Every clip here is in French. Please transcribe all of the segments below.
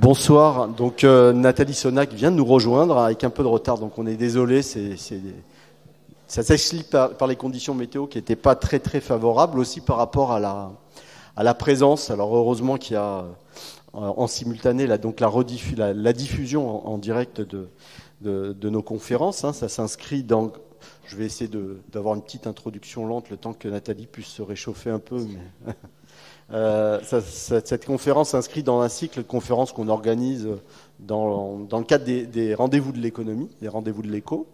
Bonsoir. Donc Nathalie Sonac vient de nous rejoindre avec un peu de retard, donc on est désolé. Ça s'explique par les conditions météo qui n'étaient pas très très favorables, aussi par rapport à la présence. Alors heureusement qu'il y a en simultané donc la diffusion en direct de nos conférences. Hein. Ça s'inscrit dans. Je vais essayer d'avoir une petite introduction lente, le temps que Nathalie puisse se réchauffer un peu. Mais cette conférence s'inscrit dans un cycle de conférences qu'on organise dans le cadre des rendez-vous de l'économie, des rendez-vous de l'éco.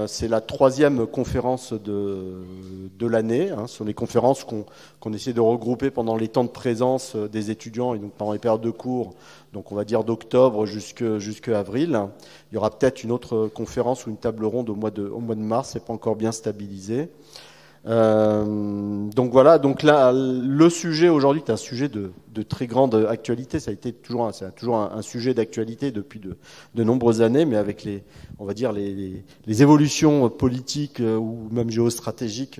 C'est la 3e conférence de l'année. Hein. Ce sont les conférences qu'on essaie de regrouper pendant les temps de présence des étudiants et donc pendant les périodes de cours, donc on va dire d'octobre jusqu'à avril. Il y aura peut-être une autre conférence ou une table ronde au mois de mars, c'est pas encore bien stabilisé. Donc voilà, donc là le sujet aujourd'hui est un sujet de très grande actualité. Ça a été toujours un sujet d'actualité depuis de nombreuses années, mais avec les évolutions politiques ou même géostratégiques,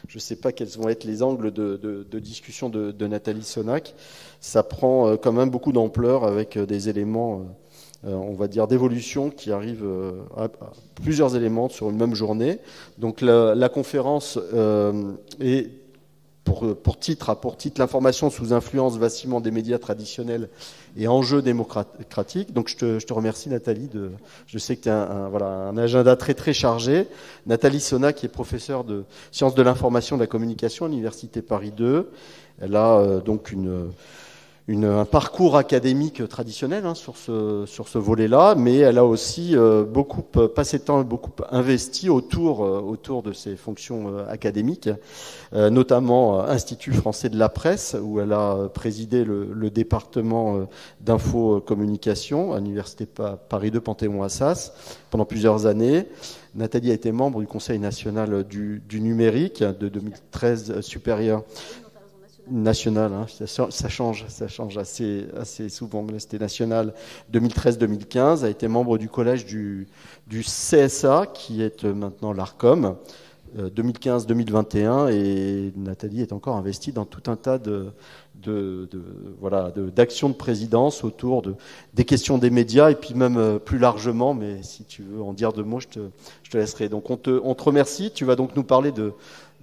je ne sais pas quels vont être les angles de discussion de Nathalie Sonac. Ça prend quand même beaucoup d'ampleur avec des éléments on va dire d'évolution qui arrive à plusieurs éléments sur une même journée. Donc la conférence est pour titre l'information sous influence vacillement des médias traditionnels et enjeux démocratiques. Donc je te remercie Nathalie. Je sais que tu as un agenda très très chargé. Nathalie Sonac qui est professeure de sciences de l'information et de la communication à l'université Paris 2. Elle a donc un parcours académique traditionnel sur ce volet-là, mais elle a aussi beaucoup passé de temps et beaucoup investi autour de ses fonctions académiques, notamment Institut français de la presse, où elle a présidé le département d'info-communication à l'université Paris 2 Panthéon-Assas pendant plusieurs années. Nathalie a été membre du Conseil national du numérique de 2013 supérieur. National, hein, ça change assez souvent, mais c'était national 2013-2015, a été membre du collège du CSA, qui est maintenant l'ARCOM, 2015-2021, et Nathalie est encore investie dans tout un tas d'actions de présidence autour des questions des médias, et puis même plus largement, mais si tu veux en dire deux mots, je te laisserai. Donc on te remercie, tu vas donc nous parler de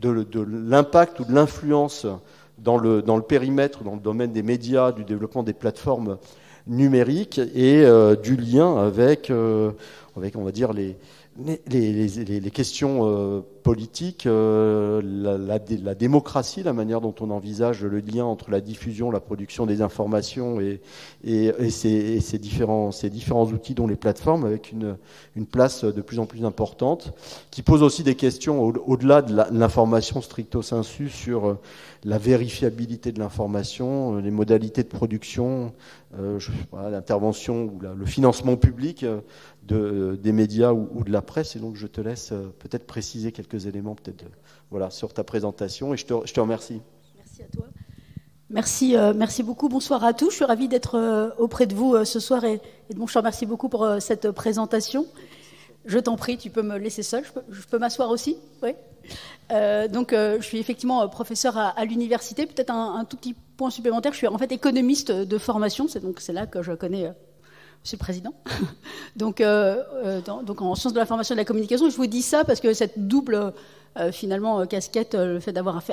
l'impact ou de l'influence dans le périmètre, dans le domaine des médias, du développement des plateformes numériques et du lien avec on va dire les questions politiques, la démocratie, la manière dont on envisage le lien entre la diffusion, la production des informations et ces différents outils dont les plateformes, avec une place de plus en plus importante, qui pose aussi des questions au-delà de l'information stricto sensu sur la vérifiabilité de l'information, les modalités de production, l'intervention ou le financement public des médias ou de la presse. Et donc je te laisse peut-être préciser quelques éléments sur ta présentation, et je te remercie. Merci à toi. Merci beaucoup. Bonsoir à tous. Je suis ravie d'être auprès de vous ce soir et bon, je te remercie beaucoup pour cette présentation. Je t'en prie, tu peux me laisser seule. Je peux m'asseoir aussi? Oui. Je suis effectivement professeur à l'université. Peut-être un tout petit point supplémentaire. Je suis en fait économiste de formation. C'est là que je connais Monsieur le Président. donc en sciences de l'information et de la communication. Je vous dis ça parce que cette double casquette, le fait d'avoir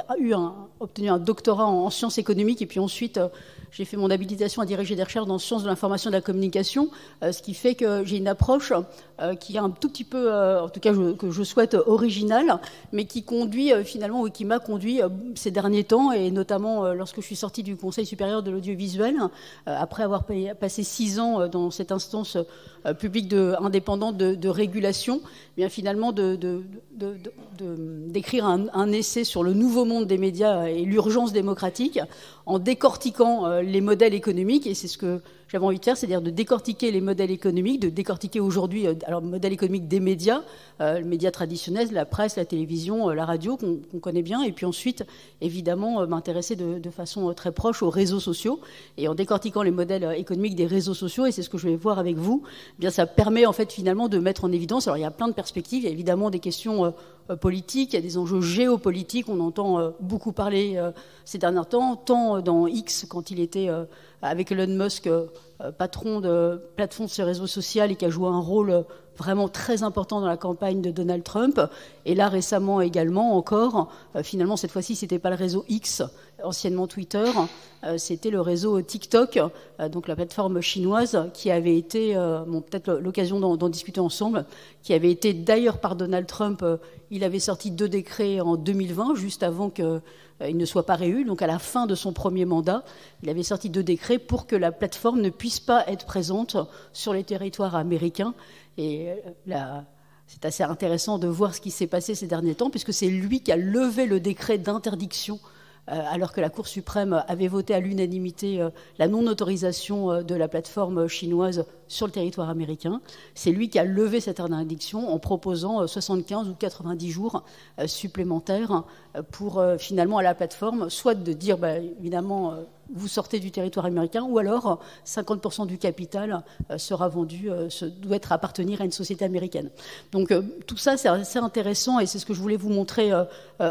obtenu un doctorat en sciences économiques et puis ensuite j'ai fait mon habilitation à diriger des recherches dans sciences de l'information et de la communication, ce qui fait que j'ai une approche qui est un tout petit peu, en tout cas que je souhaite originale, mais qui conduit finalement, ou qui m'a conduit ces derniers temps, et notamment lorsque je suis sortie du Conseil supérieur de l'audiovisuel, après avoir passé 6 ans dans cette instance publique indépendante de régulation, bien finalement d'écrire un essai sur le nouveau monde des médias et l'urgence démocratique, en décortiquant les modèles économiques, et c'est ce que j'avais envie de faire, c'est-à-dire de décortiquer les modèles économiques, de décortiquer aujourd'hui le modèle économique des médias, les médias traditionnels, la presse, la télévision, la radio, qu'on connaît bien, et puis ensuite, évidemment, m'intéresser de façon très proche aux réseaux sociaux, et en décortiquant les modèles économiques des réseaux sociaux, et c'est ce que je vais voir avec vous, eh bien ça permet en fait finalement de mettre en évidence, alors il y a plein de perspectives, il y a évidemment des questions politique, il y a des enjeux géopolitiques, on entend beaucoup parler ces derniers temps, tant dans X, quand il était avec Elon Musk patron de plateforme sur les réseaux sociaux et qui a joué un rôle vraiment très important dans la campagne de Donald Trump. Et là, récemment également, encore, finalement, cette fois-ci, c'était pas le réseau X, anciennement Twitter, c'était le réseau TikTok, donc la plateforme chinoise, qui avait été, peut-être l'occasion d'en discuter ensemble, qui avait été d'ailleurs par Donald Trump, il avait sorti 2 décrets en 2020, juste avant qu'il ne soit pas réélu, donc à la fin de son premier mandat, il avait sorti 2 décrets pour que la plateforme ne puisse pas être présente sur les territoires américains. Et c'est assez intéressant de voir ce qui s'est passé ces derniers temps, puisque c'est lui qui a levé le décret d'interdiction, alors que la Cour suprême avait voté à l'unanimité la non-autorisation de la plateforme chinoise sur le territoire américain. C'est lui qui a levé cette interdiction en proposant 75 ou 90 jours supplémentaires pour finalement à la plateforme, soit de dire évidemment vous sortez du territoire américain, ou alors 50% du capital sera vendu, doit appartenir à une société américaine. Donc tout ça c'est assez intéressant et c'est ce que je voulais vous montrer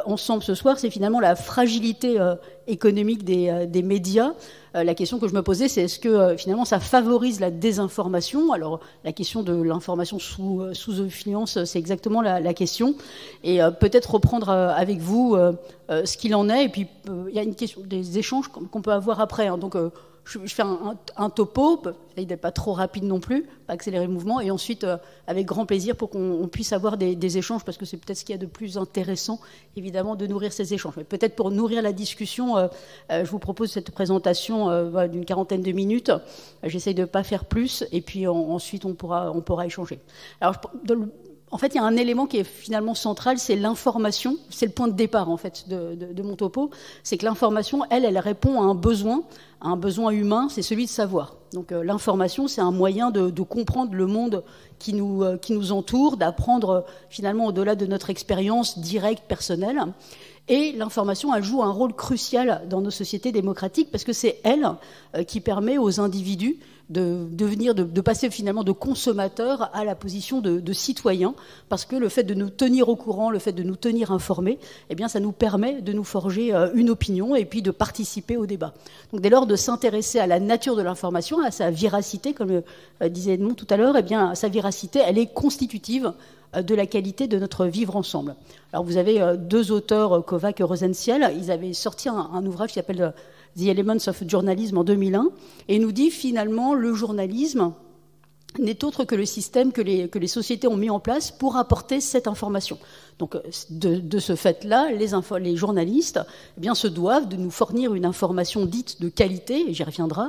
ensemble ce soir, c'est finalement la fragilité économique des médias. La question que je me posais, c'est est-ce que finalement ça favorise la désinformation? Alors la question de l'information sous influence, c'est exactement la question. Et peut-être reprendre avec vous ce qu'il en est. Et puis il y a une question des échanges qu'on peut avoir après. Hein. Donc je fais un topo, il n'est pas trop rapide non plus, pas accélérer le mouvement, et ensuite avec grand plaisir pour qu'on puisse avoir des échanges, parce que c'est peut-être ce qu'il y a de plus intéressant, évidemment, de nourrir ces échanges. Mais peut-être pour nourrir la discussion, je vous propose cette présentation d'une 40aine de minutes. J'essaye de ne pas faire plus, et puis ensuite on pourra échanger. Alors, en fait, il y a un élément qui est finalement central, c'est l'information. C'est le point de départ, en fait, de mon topo. C'est que l'information, elle répond à un besoin humain, c'est celui de savoir. Donc l'information, c'est un moyen de comprendre le monde qui nous entoure, d'apprendre finalement au-delà de notre expérience directe, personnelle. Et l'information, elle joue un rôle crucial dans nos sociétés démocratiques parce que c'est elle qui permet aux individus de passer finalement de consommateurs à la position de citoyens, parce que le fait de nous tenir au courant, le fait de nous tenir informés, eh bien, ça nous permet de nous forger une opinion et puis de participer au débat. Donc, dès lors de s'intéresser à la nature de l'information, à sa véracité, comme disait Edmond tout à l'heure, eh bien, sa véracité, elle est constitutive de la qualité de notre vivre ensemble. Alors, vous avez 2 auteurs, Kovacs et Rosenciel, ils avaient sorti un ouvrage qui s'appelle The Elements of Journalism en 2001, et nous dit finalement le journalisme n'est autre que le système que les sociétés ont mis en place pour apporter cette information. Donc de ce fait-là, les journalistes se doivent de nous fournir une information dite de qualité, et j'y reviendrai.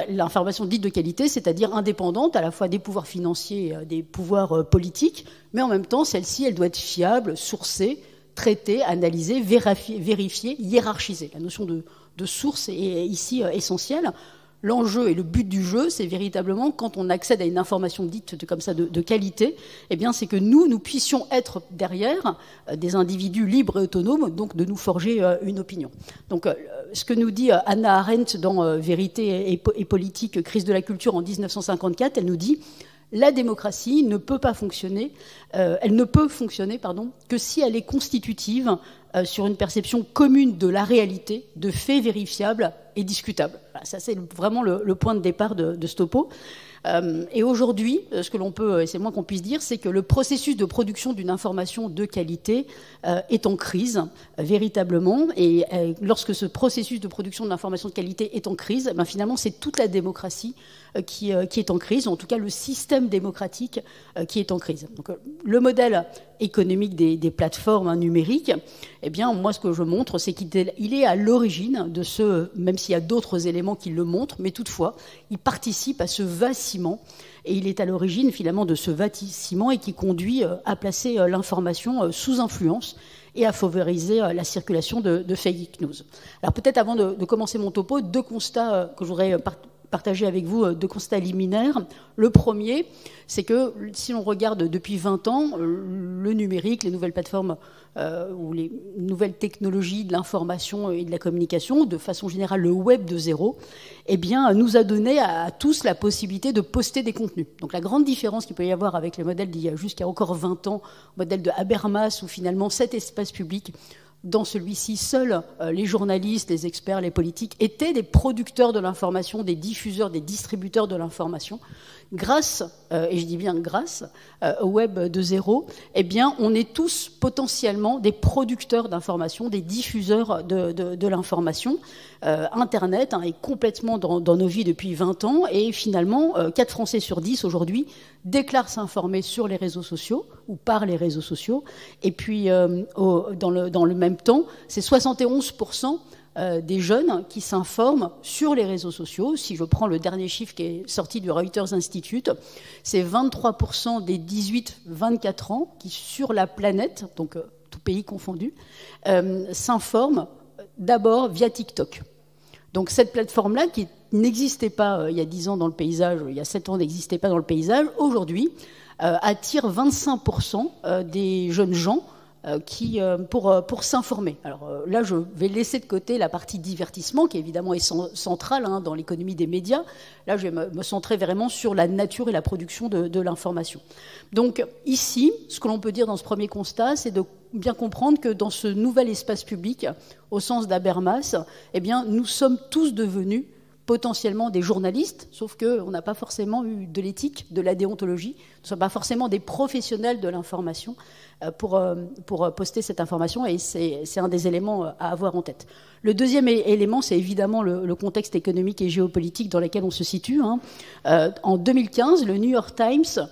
L'information dite de qualité, c'est-à-dire indépendante à la fois des pouvoirs financiers et des pouvoirs politiques, mais en même temps, celle-ci, elle doit être fiable, sourcée, traitée, analysée, vérifiée, hiérarchisée. La notion de source est ici essentielle. L'enjeu et le but du jeu, c'est véritablement, quand on accède à une information dite de qualité, eh bien, c'est que nous puissions être derrière des individus libres et autonomes, donc de nous forger une opinion. Donc, ce que nous dit Hannah Arendt dans Vérité et politique, crise de la culture en 1954, elle nous dit la démocratie ne peut pas fonctionner, que si elle est constitutive sur une perception commune de la réalité, de faits vérifiables et discutables. Voilà, ça, c'est vraiment le point de départ de ce topo. Et aujourd'hui, ce que l'on peut, et c'est le moins qu'on puisse dire, c'est que le processus de production d'une information de qualité est en crise, véritablement. Et lorsque ce processus de production de l'information de qualité est en crise, finalement, c'est toute la démocratie qui est en crise, en tout cas le système démocratique qui est en crise. Donc, le modèle économique des plateformes numériques, eh bien, moi, ce que je montre, c'est qu'il est à l'origine de ce, même s'il y a d'autres éléments qui le montrent, mais toutefois, il participe à ce vacillement, et il est à l'origine, finalement, de ce vacillement et qui conduit à placer l'information sous influence et à favoriser la circulation de fake news. Alors, peut-être avant de commencer mon topo, 2 constats que je voudrais partager avec vous, 2 constats liminaires. Le premier, c'est que si l'on regarde depuis 20 ans, le numérique, les nouvelles plateformes ou les nouvelles technologies de l'information et de la communication, de façon générale le web de zéro, eh bien, nous a donné à tous la possibilité de poster des contenus. Donc la grande différence qu'il peut y avoir avec le modèle d'il y a jusqu'à encore 20 ans, modèle de Habermas, où finalement cet espace public Dans celui-ci, seuls les journalistes, les experts, les politiques étaient des producteurs de l'information, des diffuseurs, des distributeurs de l'information. Grâce, et je dis bien grâce, au Web 2.0, eh bien, on est tous potentiellement des producteurs d'information, des diffuseurs de l'information. Internet est complètement dans nos vies depuis 20 ans, et finalement, 4 Français sur 10 aujourd'hui déclarent s'informer sur les réseaux sociaux ou par les réseaux sociaux. Et puis, dans le même temps, c'est 71% des jeunes qui s'informent sur les réseaux sociaux. Si je prends le dernier chiffre qui est sorti du Reuters Institute, c'est 23% des 18-24 ans qui, sur la planète, donc tout pays confondu, s'informent d'abord via TikTok. Donc cette plateforme-là, qui n'existait pas il y a 10 ans dans le paysage, il y a 7 ans n'existait pas dans le paysage, aujourd'hui attire 25% des jeunes gens pour s'informer. Alors là, je vais laisser de côté la partie divertissement, qui évidemment est centrale dans l'économie des médias. Là, je vais me centrer vraiment sur la nature et la production de l'information. Donc ici, ce que l'on peut dire dans ce premier constat, c'est de bien comprendre que dans ce nouvel espace public, au sens d'Habermas, eh bien, nous sommes tous devenus potentiellement des journalistes, sauf qu'on n'a pas forcément eu de l'éthique, de la déontologie. Nous ne sommes pas forcément des professionnels de l'information pour poster cette information, et c'est un des éléments à avoir en tête. Le deuxième élément, c'est évidemment le contexte économique et géopolitique dans lequel on se situe. En 2015, le New York Times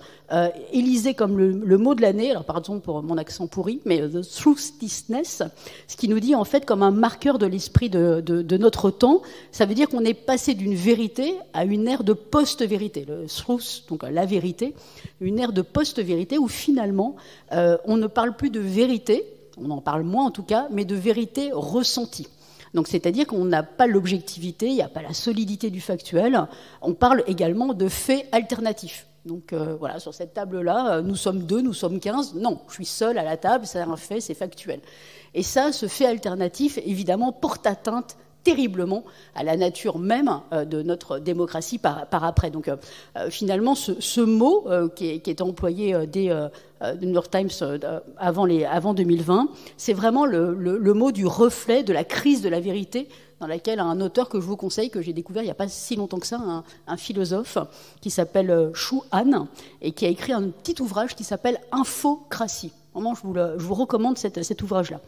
élisait comme le mot de l'année, alors pardon pour mon accent pourri, mais the truthlessness, ce qui nous dit en fait comme un marqueur de l'esprit de notre temps. Ça veut dire qu'on est passé d'une vérité à une ère de post-vérité. Le truth, donc la vérité, une ère de post-vérité où finalement on ne parle plus de vérité, on en parle moins en tout cas, mais de vérité ressentie. Donc, c'est-à-dire qu'on n'a pas l'objectivité, il n'y a pas la solidité du factuel. On parle également de faits alternatifs. Donc, voilà, sur cette table-là, nous sommes 2, nous sommes 15. Non, je suis seul à la table, c'est un fait, c'est factuel. Et ça, ce fait alternatif, évidemment, porte atteinte terriblement à la nature même de notre démocratie par après. Donc, finalement, ce mot qui est employé dès New York Times avant 2020, c'est vraiment le mot du reflet de la crise de la vérité, dans laquelle un auteur que je vous conseille, que j'ai découvert il n'y a pas si longtemps que ça, un philosophe qui s'appelle Shu Han, et qui a écrit un petit ouvrage qui s'appelle Infocratie. Vraiment, je vous recommande cet ouvrage-là.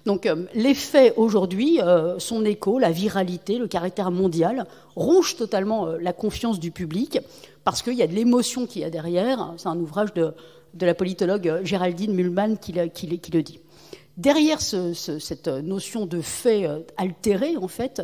Donc, les faits aujourd'hui, son écho, la viralité, le caractère mondial, rongent totalement la confiance du public, parce qu'il y a de l'émotion qu'il y a derrière. C'est un ouvrage de la politologue Géraldine Mühlmann qui le dit. Derrière cette notion de fait altéré, en fait,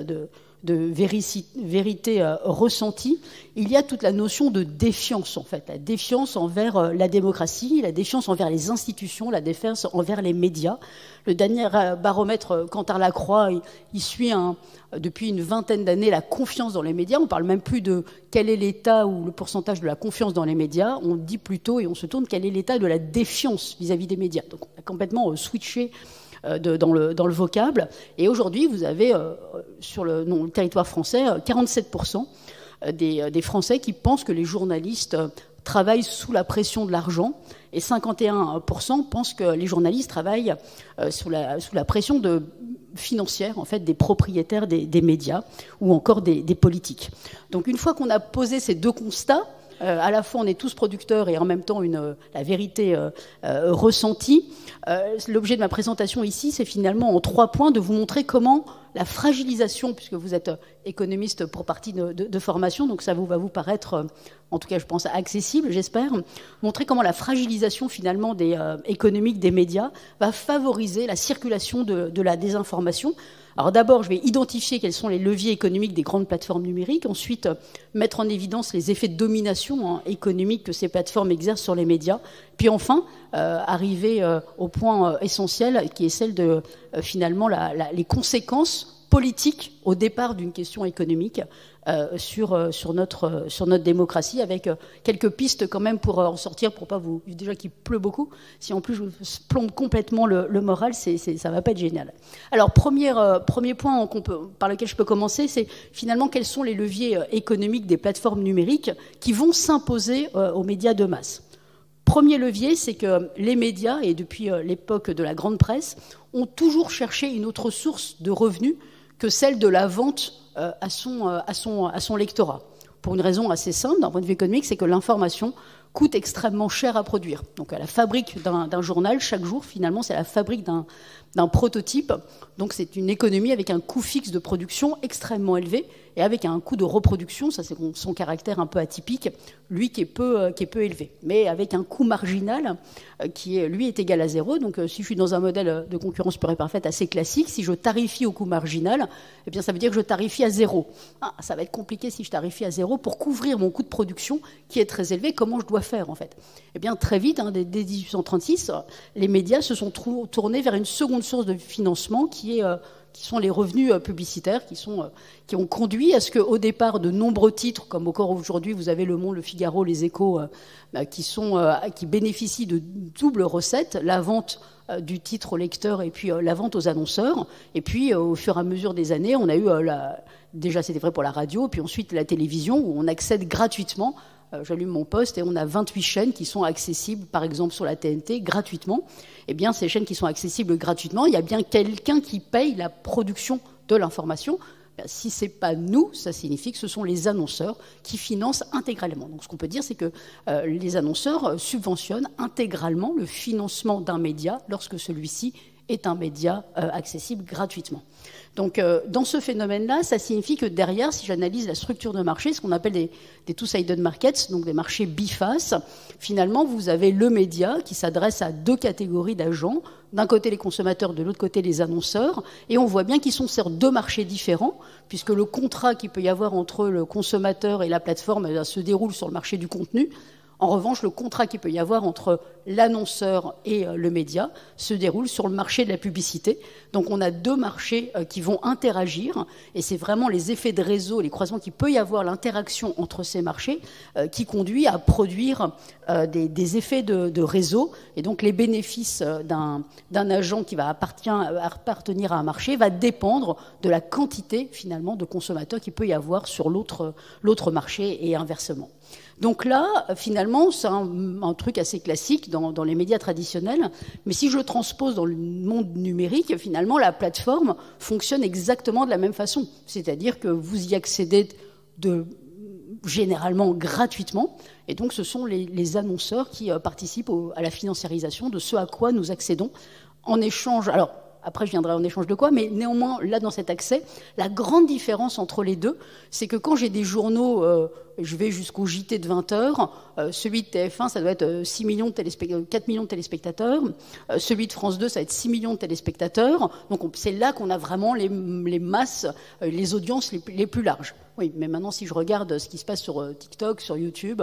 de vérité ressentie, il y a toute la notion de défiance, en fait. La défiance envers la démocratie, la défiance envers les institutions, la défiance envers les médias. Le dernier baromètre Cantar-Lacroix, il suit depuis une vingtaine d'années la confiance dans les médias. On ne parle même plus de quel est l'état ou le pourcentage de la confiance dans les médias. On dit plutôt, et on se tourne, quel est l'état de la défiance vis-à-vis des médias. Donc on a complètement switché dans le vocable. Et aujourd'hui, vous avez sur le territoire français 47% des Français qui pensent que les journalistes travaillent sous la pression de l'argent, et 51% pensent que les journalistes travaillent sous la pression financière, en fait, des propriétaires des médias ou encore des politiques. Donc une fois qu'on a posé ces deux constats, à la fois on est tous producteurs et en même temps la vérité ressentie. L'objet de ma présentation ici, c'est finalement en 3 points de vous montrer comment la fragilisation, puisque vous êtes économiste pour partie de formation, donc ça va vous paraître, en tout cas je pense, accessible, j'espère, montrer comment la fragilisation finalement économique des médias va favoriser la circulation de la désinformation. Alors d'abord, je vais identifier quels sont les leviers économiques des grandes plateformes numériques, ensuite mettre en évidence les effets de domination économique que ces plateformes exercent sur les médias, puis enfin arriver au point essentiel qui est celle de finalement les conséquences politiques au départ d'une question économique sur notre démocratie, avec quelques pistes quand même pour en sortir, pour pas vous... Déjà qu'il pleut beaucoup, si en plus je vous plombe complètement le moral, ça va pas être génial. Alors, premier point par lequel je peux commencer, c'est finalement quels sont les leviers économiques des plateformes numériques qui vont s'imposer aux médias de masse. Premier levier, c'est que les médias, et depuis l'époque de la grande presse, ont toujours cherché une autre source de revenus que celle de la vente à son lectorat. Pour une raison assez simple, d'un point de vue économique, c'est que l'information coûte extrêmement cher à produire. Donc à la fabrique d'un journal, chaque jour, finalement, c'est la fabrique d'un prototype. Donc c'est une économie avec un coût fixe de production extrêmement élevé et avec un coût de reproduction, ça c'est son caractère un peu atypique, lui qui est peu élevé, mais avec un coût marginal qui lui est égal à zéro. Donc si je suis dans un modèle de concurrence pure et parfaite assez classique, si je tarifie au coût marginal, eh bien ça veut dire que je tarifie à zéro. Ça va être compliqué si je tarifie à zéro pour couvrir mon coût de production qui est très élevé. Comment je dois faire en fait? Eh bien très vite, dès 1836, les médias se sont tournés vers une seconde source de financement qui sont les revenus publicitaires, qui ont conduit à ce qu'au départ, de nombreux titres, comme encore aujourd'hui, vous avez Le Monde, Le Figaro, Les Échos, qui bénéficient de double recette, la vente du titre au lecteur et puis la vente aux annonceurs. Et puis, au fur et à mesure des années, on a eu, déjà c'était vrai pour la radio, puis ensuite la télévision, où on accède gratuitement. J'allume mon poste et on a 28 chaînes qui sont accessibles, par exemple sur la TNT, gratuitement. Eh bien, ces chaînes qui sont accessibles gratuitement, il y a bien quelqu'un qui paye la production de l'information. Si ce n'est pas nous, ça signifie que ce sont les annonceurs qui financent intégralement. Donc ce qu'on peut dire, c'est que les annonceurs subventionnent intégralement le financement d'un média lorsque celui-ci est un média accessible gratuitement. Donc, dans ce phénomène-là, ça signifie que derrière, si j'analyse la structure de marché, ce qu'on appelle des two-sided markets, donc des marchés bifaces, finalement, vous avez le média qui s'adresse à deux catégories d'agents, d'un côté les consommateurs, de l'autre côté les annonceurs, et on voit bien qu'ils sont sur deux marchés différents, puisque le contrat qu'il peut y avoir entre le consommateur et la plateforme se déroule sur le marché du contenu. En revanche, le contrat qu'il peut y avoir entre l'annonceur et le média se déroule sur le marché de la publicité. Donc on a deux marchés qui vont interagir, et c'est vraiment les effets de réseau, les croisements qu'il peut y avoir, l'interaction entre ces marchés qui conduit à produire des effets de réseau. Et donc les bénéfices d'un agent qui va appartenir à un marché va dépendre de la quantité finalement de consommateurs qu'il peut y avoir sur l'autre marché et inversement. Donc là, finalement, c'est un truc assez classique dans les médias traditionnels, mais si je le transpose dans le monde numérique, finalement, la plateforme fonctionne exactement de la même façon. C'est-à-dire que vous y accédez généralement gratuitement, et donc ce sont les annonceurs qui participent à la financiarisation de ce à quoi nous accédons en échange. Alors, après, je viendrai en échange de quoi, mais néanmoins, là, dans cet accès, la grande différence entre les deux, c'est que quand j'ai des journaux, je vais jusqu'au JT de 20h, celui de TF1, ça doit être 4 millions de téléspectateurs, celui de France 2, ça va être 6 millions de téléspectateurs, donc c'est là qu'on a vraiment les masses, les audiences les plus larges. Oui, mais maintenant, si je regarde ce qui se passe sur TikTok, sur YouTube,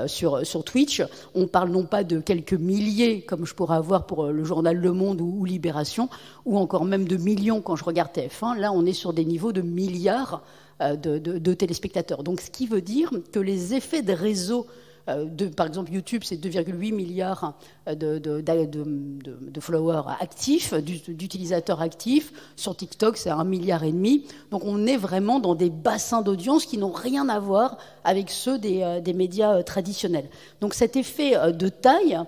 sur Twitch, on parle non pas de quelques milliers, comme je pourrais avoir pour le journal Le Monde ou Libération, ou encore même de millions quand je regarde TF1. Là, on est sur des niveaux de milliards de téléspectateurs. Donc, ce qui veut dire que les effets de réseau par exemple, YouTube, c'est 2,8 milliards de followers actifs, d'utilisateurs actifs. Sur TikTok, c'est 1,5 milliard. Donc, on est vraiment dans des bassins d'audience qui n'ont rien à voir avec ceux des médias traditionnels. Donc, cet effet de taille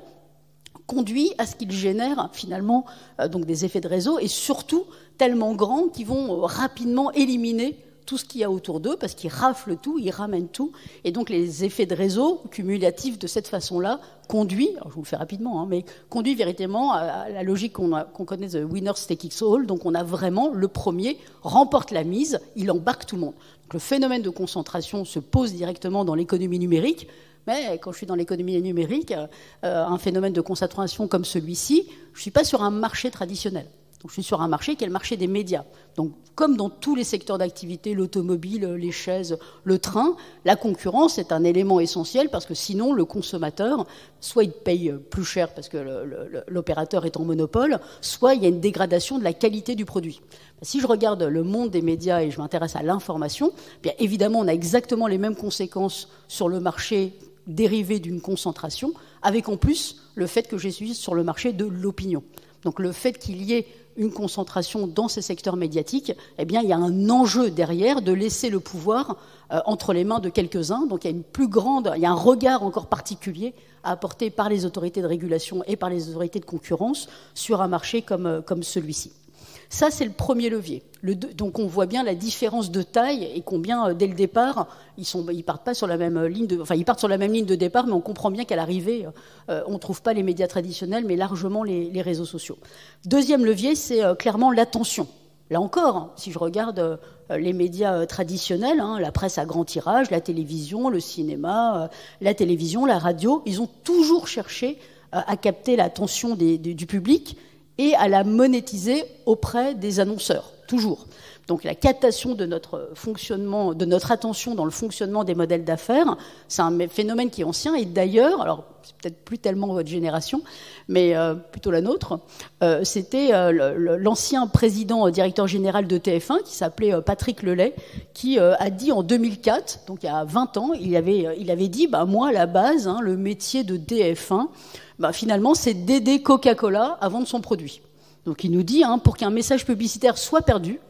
conduit à ce qu'il génère finalement donc des effets de réseau et surtout tellement grands qu'ils vont rapidement éliminer tout ce qu'il y a autour d'eux, parce qu'ils raflent tout, ils ramènent tout, et donc les effets de réseau cumulatifs de cette façon-là conduit, alors je vous le fais rapidement, mais conduit véritablement à la logique qu'on connaît, the winner take it all, donc on a vraiment le premier remporte la mise, il embarque tout le monde. Donc le phénomène de concentration se pose directement dans l'économie numérique, mais quand je suis dans l'économie numérique, un phénomène de concentration comme celui-ci, je ne suis pas sur un marché traditionnel. Donc, je suis sur un marché qui est le marché des médias. Donc, comme dans tous les secteurs d'activité, l'automobile, les chaises, le train, la concurrence est un élément essentiel parce que sinon, le consommateur, soit il paye plus cher parce que l'opérateur est en monopole, soit il y a une dégradation de la qualité du produit. Si je regarde le monde des médias et je m'intéresse à l'information, bien évidemment, on a exactement les mêmes conséquences sur le marché dérivé d'une concentration, avec en plus le fait que je suis sur le marché de l'opinion. Donc le fait qu'il y ait une concentration dans ces secteurs médiatiques, eh bien, il y a un enjeu derrière de laisser le pouvoir entre les mains de quelques-uns. Donc il y a un regard encore particulier à apporter par les autorités de régulation et par les autorités de concurrence sur un marché comme celui-ci. Ça, c'est le premier levier. Donc on voit bien la différence de taille et combien, dès le départ, ils partent pas sur la même ligne ils partent sur la même ligne de départ, mais on comprend bien qu'à l'arrivée, on ne trouve pas les médias traditionnels, mais largement les réseaux sociaux. Deuxième levier, c'est clairement l'attention. Là encore, si je regarde les médias traditionnels, la presse à grand tirage, la télévision, le cinéma, la télévision, la radio, ils ont toujours cherché à capter l'attention du public et à la monétiser auprès des annonceurs, toujours. Donc la captation de notre fonctionnement, de notre attention dans le fonctionnement des modèles d'affaires, c'est un phénomène qui est ancien, et d'ailleurs, alors c'est peut-être plus tellement votre génération, mais plutôt la nôtre, c'était l'ancien président directeur général de TF1, qui s'appelait Patrick Lelay, qui a dit en 2004, donc il y a 20 ans, il avait dit, moi à la base, le métier de TF1, finalement, c'est d'aider Coca-Cola à vendre son produit. Donc il nous dit, pour qu'un message publicitaire soit perçu,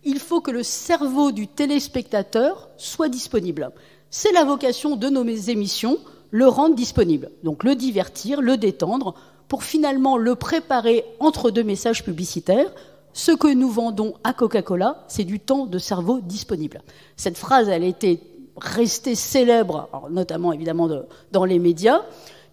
il faut que le cerveau du téléspectateur soit disponible. C'est la vocation de nos émissions, le rendre disponible. Donc le divertir, le détendre, pour finalement le préparer entre deux messages publicitaires. Ce que nous vendons à Coca-Cola, c'est du temps de cerveau disponible. Cette phrase, elle était restée célèbre, notamment évidemment dans les médias,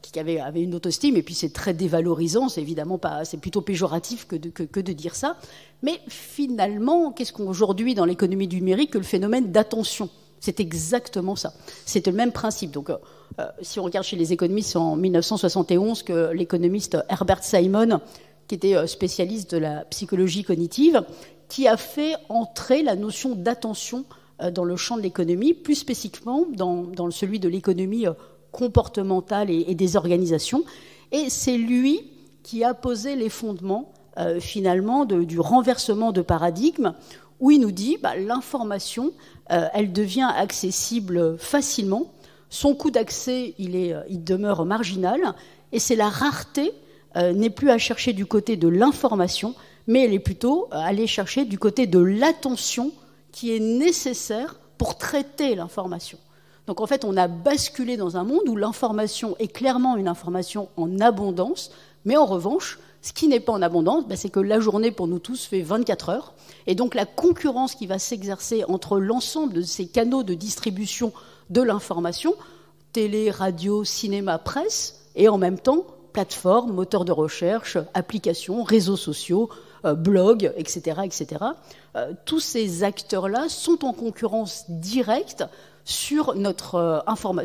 qui avait une auto-estime, et puis c'est très dévalorisant, c'est évidemment pas, c'est plutôt péjoratif que de dire ça. Mais finalement, qu'est-ce qu'aujourd'hui dans l'économie du numérique que le phénomène d'attention? C'est exactement ça. C'est le même principe. Donc, si on regarde chez les économistes, en 1971, que l'économiste Herbert Simon, qui était spécialiste de la psychologie cognitive, qui a fait entrer la notion d'attention dans le champ de l'économie, plus spécifiquement dans celui de l'économie comportementale et des organisations. Et c'est lui qui a posé les fondements, finalement, du renversement de paradigme, où il nous dit l'information, elle devient accessible facilement. Son coût d'accès, il demeure marginal. Et c'est la rareté n'est plus à chercher du côté de l'information, mais elle est plutôt à aller chercher du côté de l'attention qui est nécessaire pour traiter l'information. Donc en fait, on a basculé dans un monde où l'information est clairement une information en abondance, mais en revanche, ce qui n'est pas en abondance, c'est que la journée pour nous tous fait 24 heures, et donc la concurrence qui va s'exercer entre l'ensemble de ces canaux de distribution de l'information, télé, radio, cinéma, presse, et en même temps, plateformes, moteurs de recherche, applications, réseaux sociaux, blogs, etc., etc. Tous ces acteurs-là sont en concurrence directe sur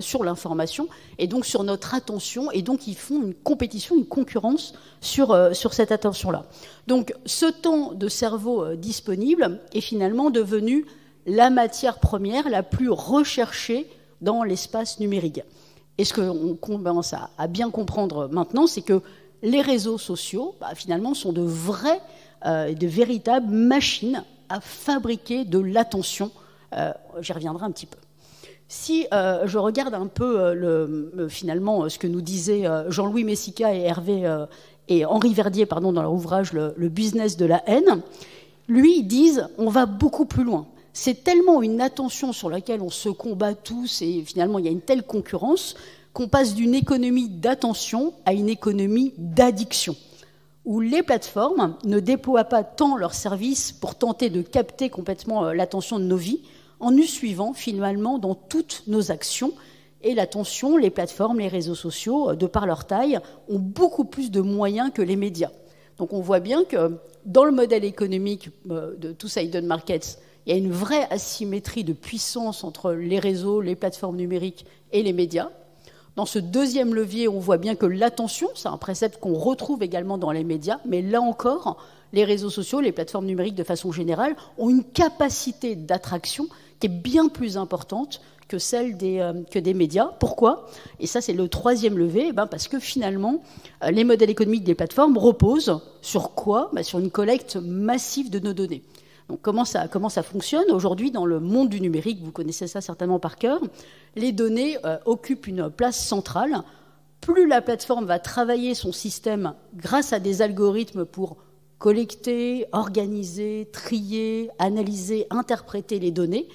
sur l'information et donc sur notre attention, et donc ils font une compétition, une concurrence sur cette attention-là. Donc ce temps de cerveau disponible est finalement devenu la matière première la plus recherchée dans l'espace numérique. Et ce qu'on commence à bien comprendre maintenant, c'est que les réseaux sociaux, finalement, sont de véritables machines à fabriquer de l'attention. J'y reviendrai un petit peu. Si je regarde un peu finalement ce que nous disaient Jean-Louis Messica et Henri Verdier dans leur ouvrage le business de la haine, lui, ils disent on va beaucoup plus loin. C'est tellement une attention sur laquelle on se combat tous, et finalement il y a une telle concurrence qu'on passe d'une économie d'attention à une économie d'addiction, où les plateformes ne déploient pas tant leurs services pour tenter de capter complètement l'attention de nos vies, en nous suivant finalement dans toutes nos actions. Et l'attention, les plateformes, les réseaux sociaux, de par leur taille, ont beaucoup plus de moyens que les médias. Donc on voit bien que dans le modèle économique de Two-Sided Markets, il y a une vraie asymétrie de puissance entre les réseaux, les plateformes numériques et les médias. Dans ce deuxième levier, on voit bien que l'attention, c'est un précepte qu'on retrouve également dans les médias, mais là encore, les réseaux sociaux, les plateformes numériques de façon générale, ont une capacité d'attraction qui est bien plus importante que celle des médias. Pourquoi? Et ça, c'est le troisième levier, parce que finalement, les modèles économiques des plateformes reposent sur quoi? Sur une collecte massive de nos données. Donc comment ça fonctionne? Aujourd'hui, dans le monde du numérique, vous connaissez ça certainement par cœur, les données occupent une place centrale plus la plateforme va travailler son système grâce à des algorithmes pour collecter, organiser, trier, analyser, interpréter les données,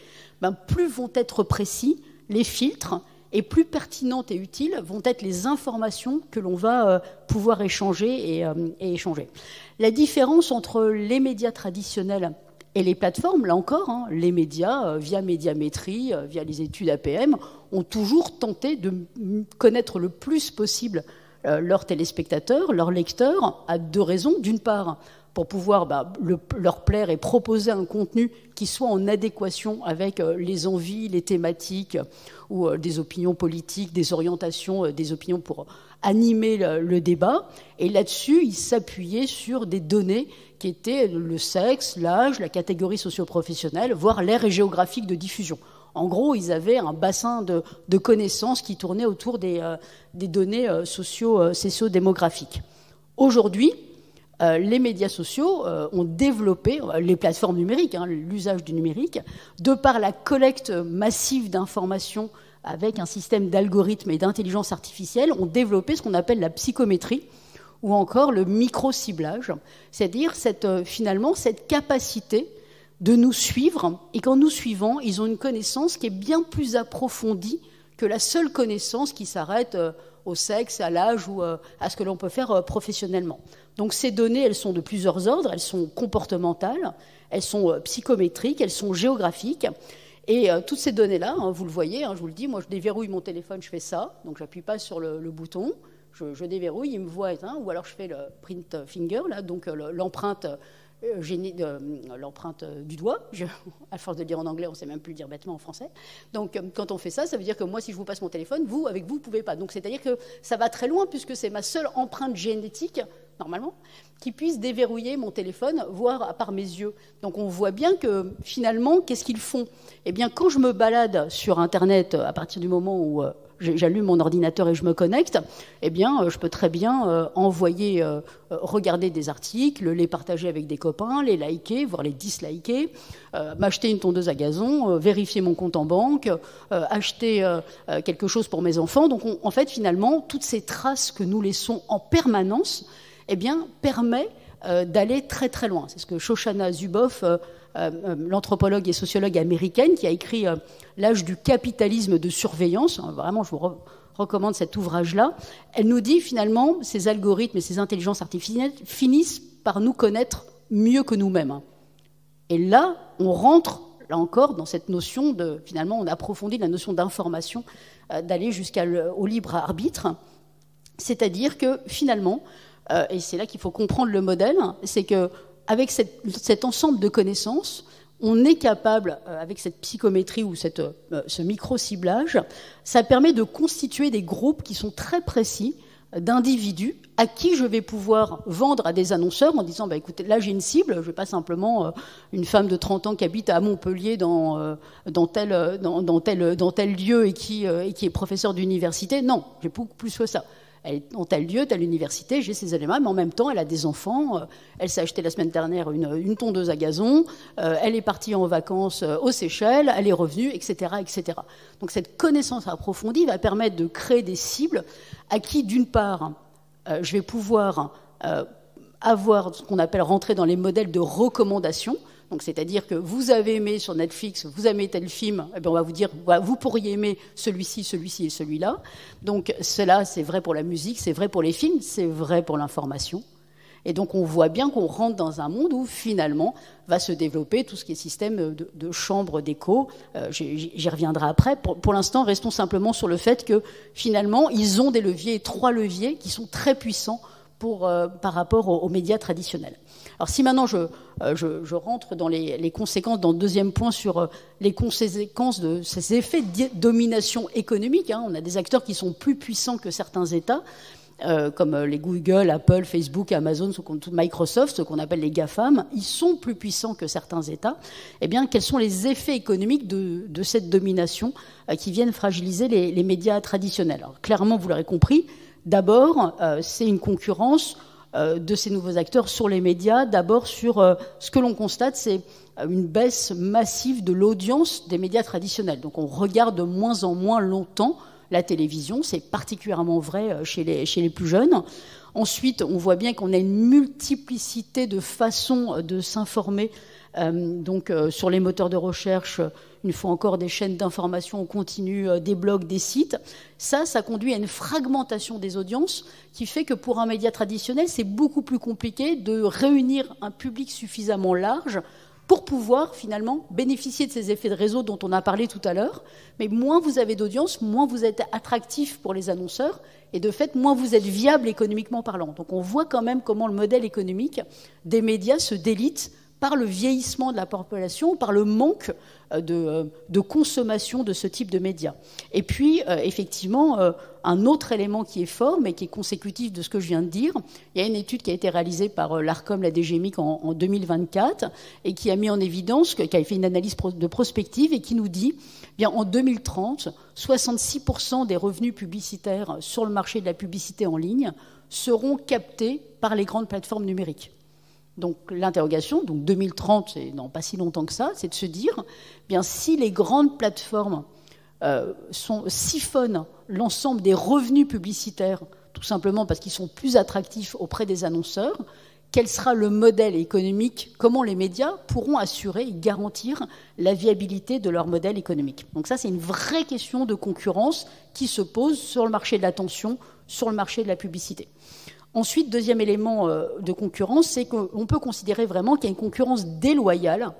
plus vont être précis les filtres et plus pertinentes et utiles vont être les informations que l'on va pouvoir échanger et échanger. La différence entre les médias traditionnels et les plateformes, là encore, les médias, via Médiamétrie, via les études APM, ont toujours tenté de connaître le plus possible leurs téléspectateurs, leurs lecteurs, à deux raisons. D'une part, pour pouvoir leur plaire et proposer un contenu qui soit en adéquation avec les envies, les thématiques ou des opinions politiques, des orientations, des opinions pour animer le débat. Et là-dessus, ils s'appuyaient sur des données qui étaient le sexe, l'âge, la catégorie socio-professionnelle, voire l'ère géographique de diffusion. En gros, ils avaient un bassin de connaissances qui tournait autour des données socio-démographiques. Aujourd'hui, les médias sociaux ont développé, les plateformes numériques, l'usage du numérique, de par la collecte massive d'informations avec un système d'algorithmes et d'intelligence artificielle, ont développé ce qu'on appelle la psychométrie ou encore le micro-ciblage, c'est-à-dire finalement cette capacité de nous suivre, et qu'en nous suivant, ils ont une connaissance qui est bien plus approfondie que la seule connaissance qui s'arrête au sexe, à l'âge ou à ce que l'on peut faire professionnellement. Donc ces données, elles sont de plusieurs ordres, elles sont comportementales, elles sont psychométriques, elles sont géographiques, et toutes ces données-là, vous le voyez, je vous le dis, moi je déverrouille mon téléphone, je fais ça, donc j'appuie pas sur le bouton, je déverrouille, il me voit éteint, ou alors je fais le print finger, là, donc l'empreinte du doigt. À force de le dire en anglais, on ne sait même plus le dire bêtement en français. Donc, quand on fait ça, ça veut dire que moi, si je vous passe mon téléphone, avec vous ne pouvez pas. Donc, c'est-à-dire que ça va très loin, puisque c'est ma seule empreinte génétique, normalement, qui puisse déverrouiller mon téléphone, voire à part mes yeux. Donc, on voit bien que, finalement, qu'est-ce qu'ils font ? Eh bien, quand je me balade sur Internet, à partir du moment où j'allume mon ordinateur et je me connecte, eh bien, je peux très bien regarder des articles, les partager avec des copains, les liker, voire les disliker, m'acheter une tondeuse à gazon, vérifier mon compte en banque, acheter quelque chose pour mes enfants. Donc, en fait, finalement, toutes ces traces que nous laissons en permanence, eh bien, permet d'aller très très loin. C'est ce que Shoshana Zuboff, l'anthropologue et sociologue américaine, qui a écrit L'âge du capitalisme de surveillance, vraiment je vous recommande cet ouvrage-là, elle nous dit finalement ces algorithmes et ces intelligences artificielles finissent par nous connaître mieux que nous-mêmes. Et là, on rentre, là encore, dans cette notion de, finalement, on approfondit la notion d'information, d'aller jusqu'au libre arbitre, c'est-à-dire que finalement, et c'est là qu'il faut comprendre le modèle, c'est qu'avec cet ensemble de connaissances, on est capable, avec cette psychométrie ou ce micro-ciblage, ça permet de constituer des groupes qui sont très précis d'individus à qui je vais pouvoir vendre à des annonceurs en disant écoutez, là j'ai une cible, je ne vais pas simplement une femme de 30 ans qui habite à Montpellier dans tel lieu et qui est professeur d'université. Non, j'ai beaucoup plus que ça. Elle est dans tel lieu, telle université, j'ai ces éléments, mais en même temps, elle a des enfants. Elle s'est acheté la semaine dernière une tondeuse à gazon. Elle est partie en vacances aux Seychelles. Elle est revenue, etc., etc. Donc cette connaissance approfondie va permettre de créer des cibles à qui, d'une part, je vais pouvoir avoir ce qu'on appelle rentrer dans les modèles de recommandation. Donc, c'est-à-dire que vous avez aimé sur Netflix, vous aimez tel film, eh bien on va vous dire, vous pourriez aimer celui-ci, celui-ci et celui-là. Donc, cela, c'est vrai pour la musique, c'est vrai pour les films, c'est vrai pour l'information. Et donc, on voit bien qu'on rentre dans un monde où, finalement, va se développer tout ce qui est système de chambres d'écho. J'y reviendrai après. Pour l'instant, restons simplement sur le fait que, finalement, ils ont des leviers, 3 leviers, qui sont très puissants par rapport aux médias traditionnels. Alors si maintenant je rentre dans les conséquences, dans le deuxième point sur les conséquences de ces effets de domination économique, on a des acteurs qui sont plus puissants que certains États, comme les Google, Apple, Facebook, Amazon, Microsoft, ce qu'on appelle les GAFAM, ils sont plus puissants que certains États. Eh bien, quels sont les effets économiques de cette domination qui viennent fragiliser les médias traditionnels ? Alors, clairement, vous l'aurez compris, d'abord, c'est une concurrence de ces nouveaux acteurs sur les médias. D'abord, sur ce que l'on constate, c'est une baisse massive de l'audience des médias traditionnels. Donc, on regarde de moins en moins longtemps la télévision. C'est particulièrement vrai chez les plus jeunes. Ensuite, on voit bien qu'on a une multiplicité de façons de s'informer. Sur les moteurs de recherche, une fois encore, des chaînes d'information continue, des blogs, des sites. Ça conduit à une fragmentation des audiences qui fait que pour un média traditionnel, c'est beaucoup plus compliqué de réunir un public suffisamment large pour pouvoir finalement bénéficier de ces effets de réseau dont on a parlé tout à l'heure. Mais moins vous avez d'audience, moins vous êtes attractif pour les annonceurs, et de fait, moins vous êtes viable économiquement parlant. Donc on voit quand même comment le modèle économique des médias se délite par le vieillissement de la population, par le manque de consommation de ce type de médias. Et puis, effectivement, un autre élément qui est fort, mais qui est consécutif de ce que je viens de dire, il y a une étude qui a été réalisée par l'ARCOM, la DGMIC, en 2024, et qui a mis en évidence, qui a fait une analyse de prospective, et qui nous dit, bien, en 2030, 66% des revenus publicitaires sur le marché de la publicité en ligne seront captés par les grandes plateformes numériques. Donc l'interrogation, donc 2030, c'est dans pas si longtemps que ça, c'est de se dire, bien si les grandes plateformes siphonnent l'ensemble des revenus publicitaires, tout simplement parce qu'ils sont plus attractifs auprès des annonceurs, quel sera le modèle économique, comment les médias pourront assurer et garantir la viabilité de leur modèle économique. Donc ça, c'est une vraie question de concurrence qui se pose sur le marché de l'attention, sur le marché de la publicité. Ensuite, deuxième élément de concurrence, c'est qu'on peut considérer vraiment qu'il y a une concurrence déloyale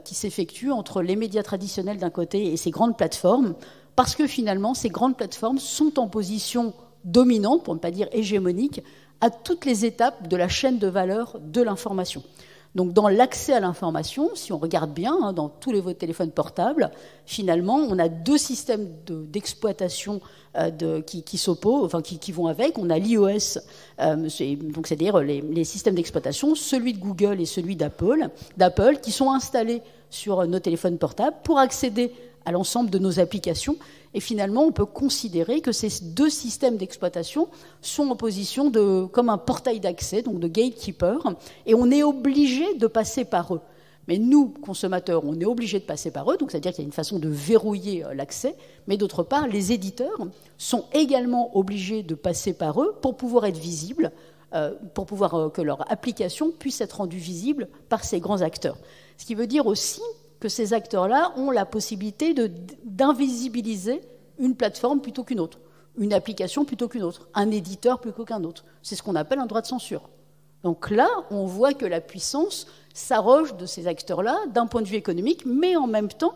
qui s'effectue entre les médias traditionnels d'un côté et ces grandes plateformes, parce que finalement, ces grandes plateformes sont en position dominante, pour ne pas dire hégémonique, à toutes les étapes de la chaîne de valeur de l'information. Donc dans l'accès à l'information, si on regarde bien, dans tous les téléphones portables, finalement, on a deux systèmes d'exploitation qui s'opposent, enfin qui vont avec. On a l'iOS, c'est-à-dire les systèmes d'exploitation, celui de Google et celui d'Apple, qui sont installés sur nos téléphones portables pour accéder à l'ensemble de nos applications. Et finalement, on peut considérer que ces deux systèmes d'exploitation sont en position comme un portail d'accès, donc de gatekeeper, et on est obligé de passer par eux. Mais nous, consommateurs, on est obligé de passer par eux, donc c'est-à-dire qu'il y a une façon de verrouiller l'accès, mais d'autre part, les éditeurs sont également obligés de passer par eux pour pouvoir être visibles, pour pouvoir que leur application puisse être rendue visible par ces grands acteurs. Ce qui veut dire aussi que ces acteurs-là ont la possibilité d'invisibiliser une plateforme plutôt qu'une autre, une application plutôt qu'une autre, un éditeur plutôt qu'un autre. C'est ce qu'on appelle un droit de censure. Donc là, on voit que la puissance s'arroge de ces acteurs-là d'un point de vue économique, mais en même temps,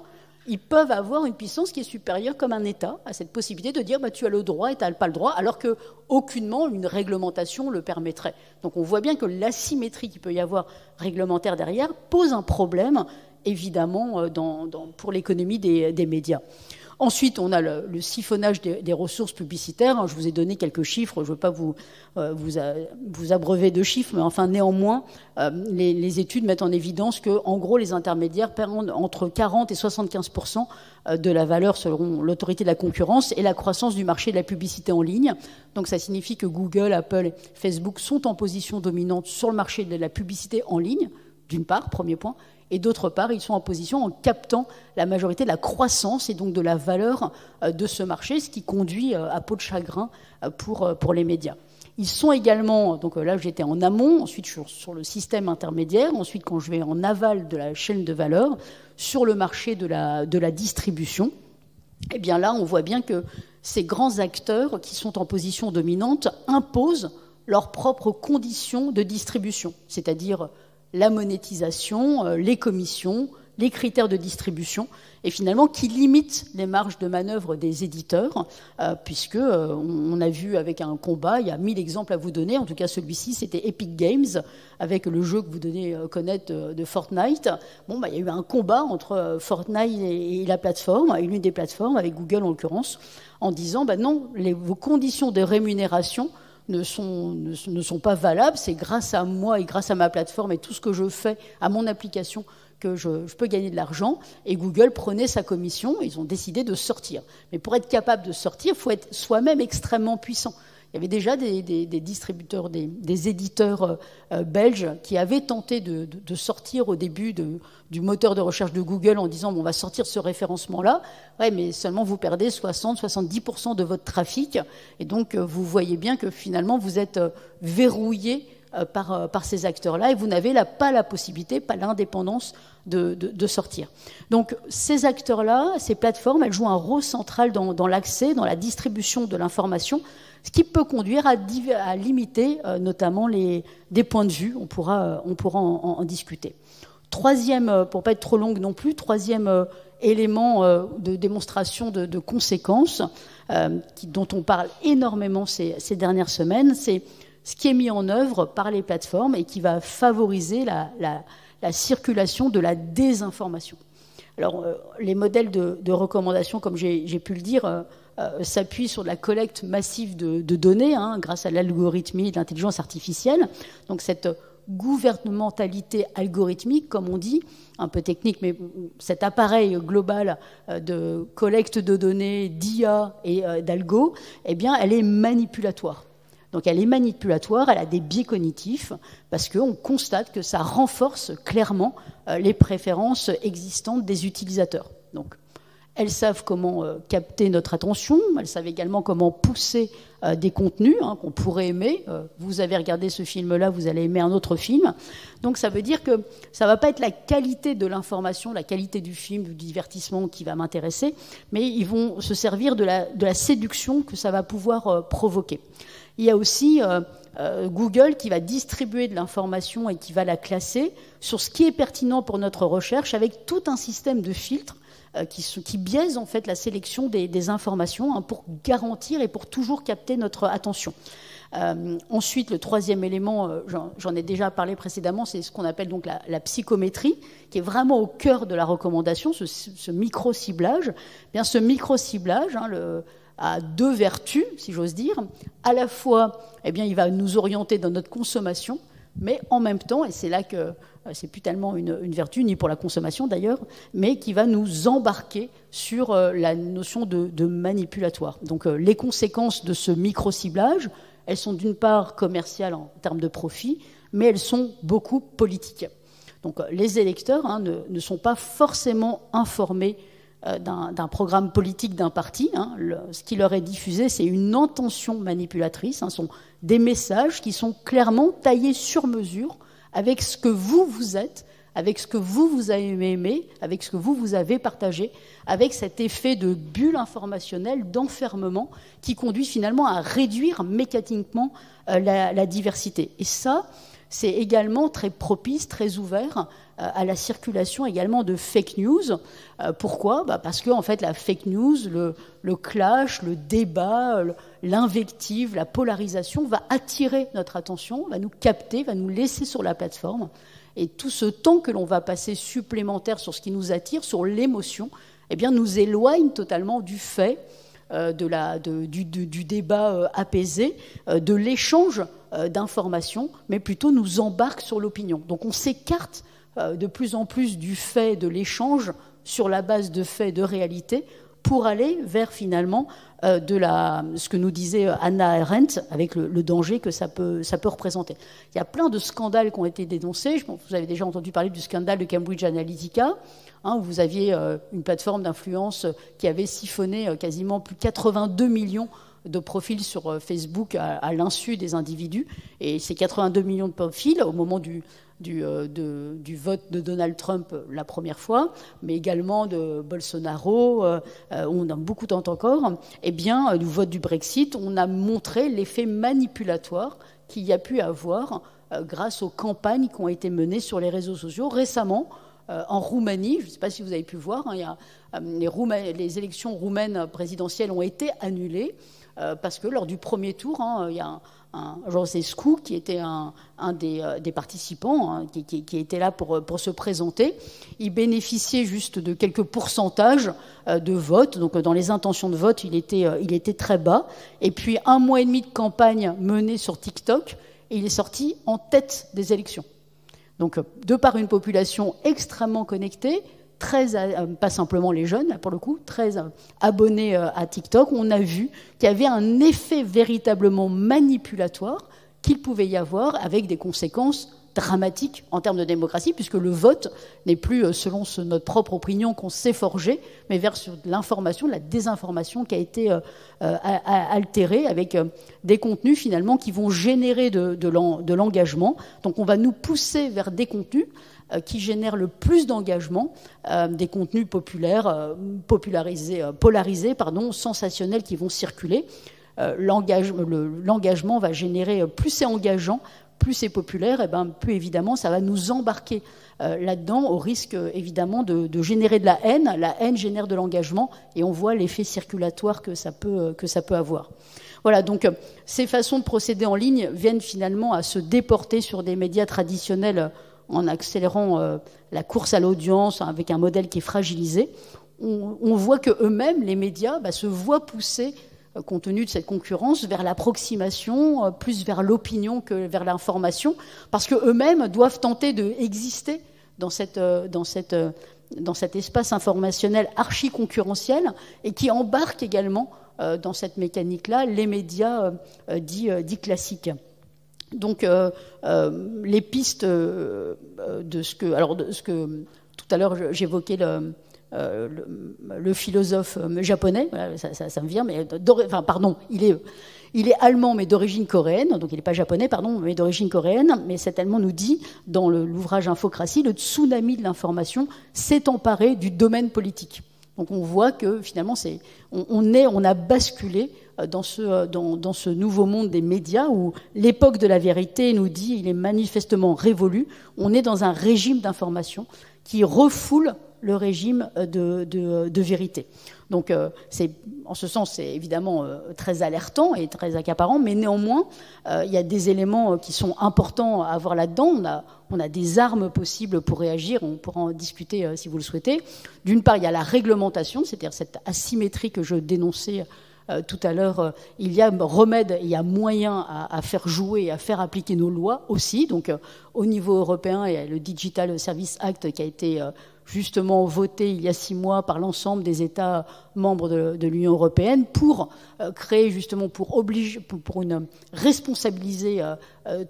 ils peuvent avoir une puissance qui est supérieure comme un État à cette possibilité de dire tu as le droit et tu n'as pas le droit, alors qu'aucunement une réglementation le permettrait. Donc on voit bien que l'asymétrie qu'il peut y avoir réglementaire derrière pose un problème évidemment pour l'économie des médias. Ensuite, on a le siphonnage des ressources publicitaires. Je vous ai donné quelques chiffres, je ne veux pas vous abreuver de chiffres, mais enfin, néanmoins, les études mettent en évidence que, en gros, les intermédiaires perdent entre 40 et 75% de la valeur selon l'autorité de la concurrence et la croissance du marché de la publicité en ligne. Donc ça signifie que Google, Apple, Facebook sont en position dominante sur le marché de la publicité en ligne, d'une part, premier point, et d'autre part, ils sont en position en captant la majorité de la croissance et donc de la valeur de ce marché, ce qui conduit à peau de chagrin pour les médias. Ils sont également, donc là j'étais en amont, ensuite je suis sur le système intermédiaire, ensuite quand je vais en aval de la chaîne de valeur, sur le marché de la distribution, et bien là on voit bien que ces grands acteurs qui sont en position dominante imposent leurs propres conditions de distribution, c'est-à-dire la monétisation, les commissions, les critères de distribution, et finalement qui limitent les marges de manœuvre des éditeurs, puisque on a vu avec un combat, il y a 1000 exemples à vous donner, en tout cas celui-ci c'était Epic Games, avec le jeu que vous devez connaître de Fortnite. Il y a eu un combat entre Fortnite et la plateforme, et l'une des plateformes, avec Google en l'occurrence, en disant non, vos conditions de rémunération ne sont pas valables, c'est grâce à moi et grâce à ma plateforme et tout ce que je fais à mon application que je peux gagner de l'argent, et Google prenait sa commission, ils ont décidé de sortir. Mais pour être capable de sortir, il faut être soi-même extrêmement puissant. Il y avait déjà des distributeurs, des éditeurs belges qui avaient tenté de sortir au début du moteur de recherche de Google en disant bon, on va sortir ce référencement-là. Ouais, mais seulement vous perdez 60-70% de votre trafic. Et donc, vous voyez bien que finalement, vous êtes verrouillé par ces acteurs-là et vous n'avez pas la possibilité, pas l'indépendance de sortir. Donc ces acteurs-là, ces plateformes, elles jouent un rôle central dans l'accès, dans la distribution de l'information, ce qui peut conduire à limiter notamment des points de vue. On pourra en discuter. Troisième, pour pas être trop longue non plus, troisième élément de démonstration de conséquences dont on parle énormément ces dernières semaines, c'est ce qui est mis en œuvre par les plateformes et qui va favoriser la circulation de la désinformation. Alors, les modèles de recommandation, comme j'ai pu le dire, s'appuient sur la collecte massive de données grâce à l'algorithmie et l'intelligence artificielle. Donc, cette gouvernementalité algorithmique, comme on dit, un peu technique, mais cet appareil global de collecte de données, d'IA et d'algo, eh bien, elle est manipulatoire. Donc elle est manipulatoire, elle a des biais cognitifs, parce qu'on constate que ça renforce clairement les préférences existantes des utilisateurs. Donc elles savent comment capter notre attention, elles savent également comment pousser des contenus qu'on pourrait aimer. Vous avez regardé ce film-là, vous allez aimer un autre film. Donc ça veut dire que ça ne va pas être la qualité de l'information, la qualité du film, du divertissement qui va m'intéresser, mais ils vont se servir de la séduction que ça va pouvoir provoquer. Il y a aussi Google qui va distribuer de l'information et qui va la classer sur ce qui est pertinent pour notre recherche avec tout un système de filtres qui biaise en fait la sélection des informations pour garantir et pour toujours capter notre attention. Ensuite, le troisième élément, j'en ai déjà parlé précédemment, c'est ce qu'on appelle donc la psychométrie, qui est vraiment au cœur de la recommandation, ce micro-ciblage. Bien, ce micro-ciblage, a deux vertus, si j'ose dire. À la fois, eh bien, il va nous orienter dans notre consommation, mais en même temps, et c'est là que c'est plus tellement une vertu, ni pour la consommation d'ailleurs, mais qui va nous embarquer sur la notion de manipulatoire. Donc les conséquences de ce micro-ciblage, elles sont d'une part commerciales en termes de profit, mais elles sont beaucoup politiques. Donc les électeurs ne sont pas forcément informés d'un programme politique d'un parti. Ce qui leur est diffusé, c'est une intention manipulatrice. Ce sont des messages qui sont clairement taillés sur mesure avec ce que vous êtes, avec ce que vous avez aimé, avec ce que vous avez partagé, avec cet effet de bulle informationnelle, d'enfermement, qui conduit finalement à réduire mécaniquement la diversité. Et ça, c'est également très propice, très ouvert à la circulation également de fake news. Pourquoi ? Parce que en fait, la fake news, le clash, le débat, l'invective, la polarisation va attirer notre attention, va nous capter, va nous laisser sur la plateforme. Et tout ce temps que l'on va passer supplémentaire sur ce qui nous attire, sur l'émotion, eh bien, nous éloigne totalement du fait, du débat apaisé, de l'échange d'informations, mais plutôt nous embarque sur l'opinion. Donc on s'écarte de plus en plus du fait de l'échange sur la base de faits, de réalité, pour aller vers finalement ce que nous disait Hannah Arendt avec le danger que ça peut représenter. Il y a plein de scandales qui ont été dénoncés. Je pense que vous avez déjà entendu parler du scandale de Cambridge Analytica, où vous aviez une plateforme d'influence qui avait siphonné quasiment plus de 82 millions de profils sur Facebook à l'insu des individus. Et ces 82 millions de profils, au moment du vote de Donald Trump la première fois, mais également de Bolsonaro, on a beaucoup de temps encore, eh bien, du vote du Brexit, on a montré l'effet manipulatoire qu'il y a pu avoir grâce aux campagnes qui ont été menées sur les réseaux sociaux. Récemment, en Roumanie, je ne sais pas si vous avez pu voir, les élections roumaines présidentielles ont été annulées parce que lors du premier tour, il y a un Georgescu qui était un des participants, qui était là pour se présenter. Il bénéficiait juste de quelques pourcentages de vote. Donc dans les intentions de vote, il était très bas. Et puis 1 mois et demi de campagne menée sur TikTok, et il est sorti en tête des élections. Donc de par une population extrêmement connectée, pas simplement les jeunes, pour le coup, très abonnés à TikTok, on a vu qu'il y avait un effet véritablement manipulatoire qu'il pouvait y avoir avec des conséquences dramatique en termes de démocratie, puisque le vote n'est plus selon notre propre opinion qu'on s'est forgé, mais vers l'information, la désinformation qui a été altérée avec des contenus finalement qui vont générer de l'engagement. Donc on va nous pousser vers des contenus qui génèrent le plus d'engagement, des contenus populaires, polarisés, sensationnels qui vont circuler. L'engagement va générer, plus c'est engageant, plus c'est populaire, et plus évidemment ça va nous embarquer là-dedans au risque évidemment de générer de la haine. La haine génère de l'engagement et on voit l'effet circulatoire que ça peut avoir. Voilà, donc ces façons de procéder en ligne viennent finalement à se déporter sur des médias traditionnels en accélérant la course à l'audience avec un modèle qui est fragilisé. On voit qu'eux-mêmes, les médias, se voient pousser, compte tenu de cette concurrence, vers l'approximation, plus vers l'opinion que vers l'information, parce qu'eux-mêmes doivent tenter d'exister dans cet espace informationnel archi-concurrentiel et qui embarque également dans cette mécanique-là les médias dits classiques. Donc les pistes de ce que tout à l'heure j'évoquais le philosophe japonais, ça me vient, mais il est allemand mais d'origine coréenne, donc il n'est pas japonais, mais d'origine coréenne, mais cet allemand nous dit, dans l'ouvrage Infocratie, le tsunami de l'information s'est emparé du domaine politique. Donc on voit que finalement on a basculé dans ce nouveau monde des médias où l'époque de la vérité nous dit il est manifestement révolu. On est dans un régime d'information qui refoule le régime de vérité. Donc en ce sens, c'est évidemment très alertant et très accaparant, mais néanmoins, il y a des éléments qui sont importants à avoir là-dedans. On a des armes possibles pour réagir, on pourra en discuter si vous le souhaitez. D'une part, il y a la réglementation, c'est-à-dire cette asymétrie que je dénonçais tout à l'heure. Il y a remède, il y a moyen à faire jouer et à faire appliquer nos lois aussi. Donc au niveau européen, il y a le Digital Services Act qui a été justement voté il y a 6 mois par l'ensemble des États membres de l'Union européenne pour créer justement, pour responsabiliser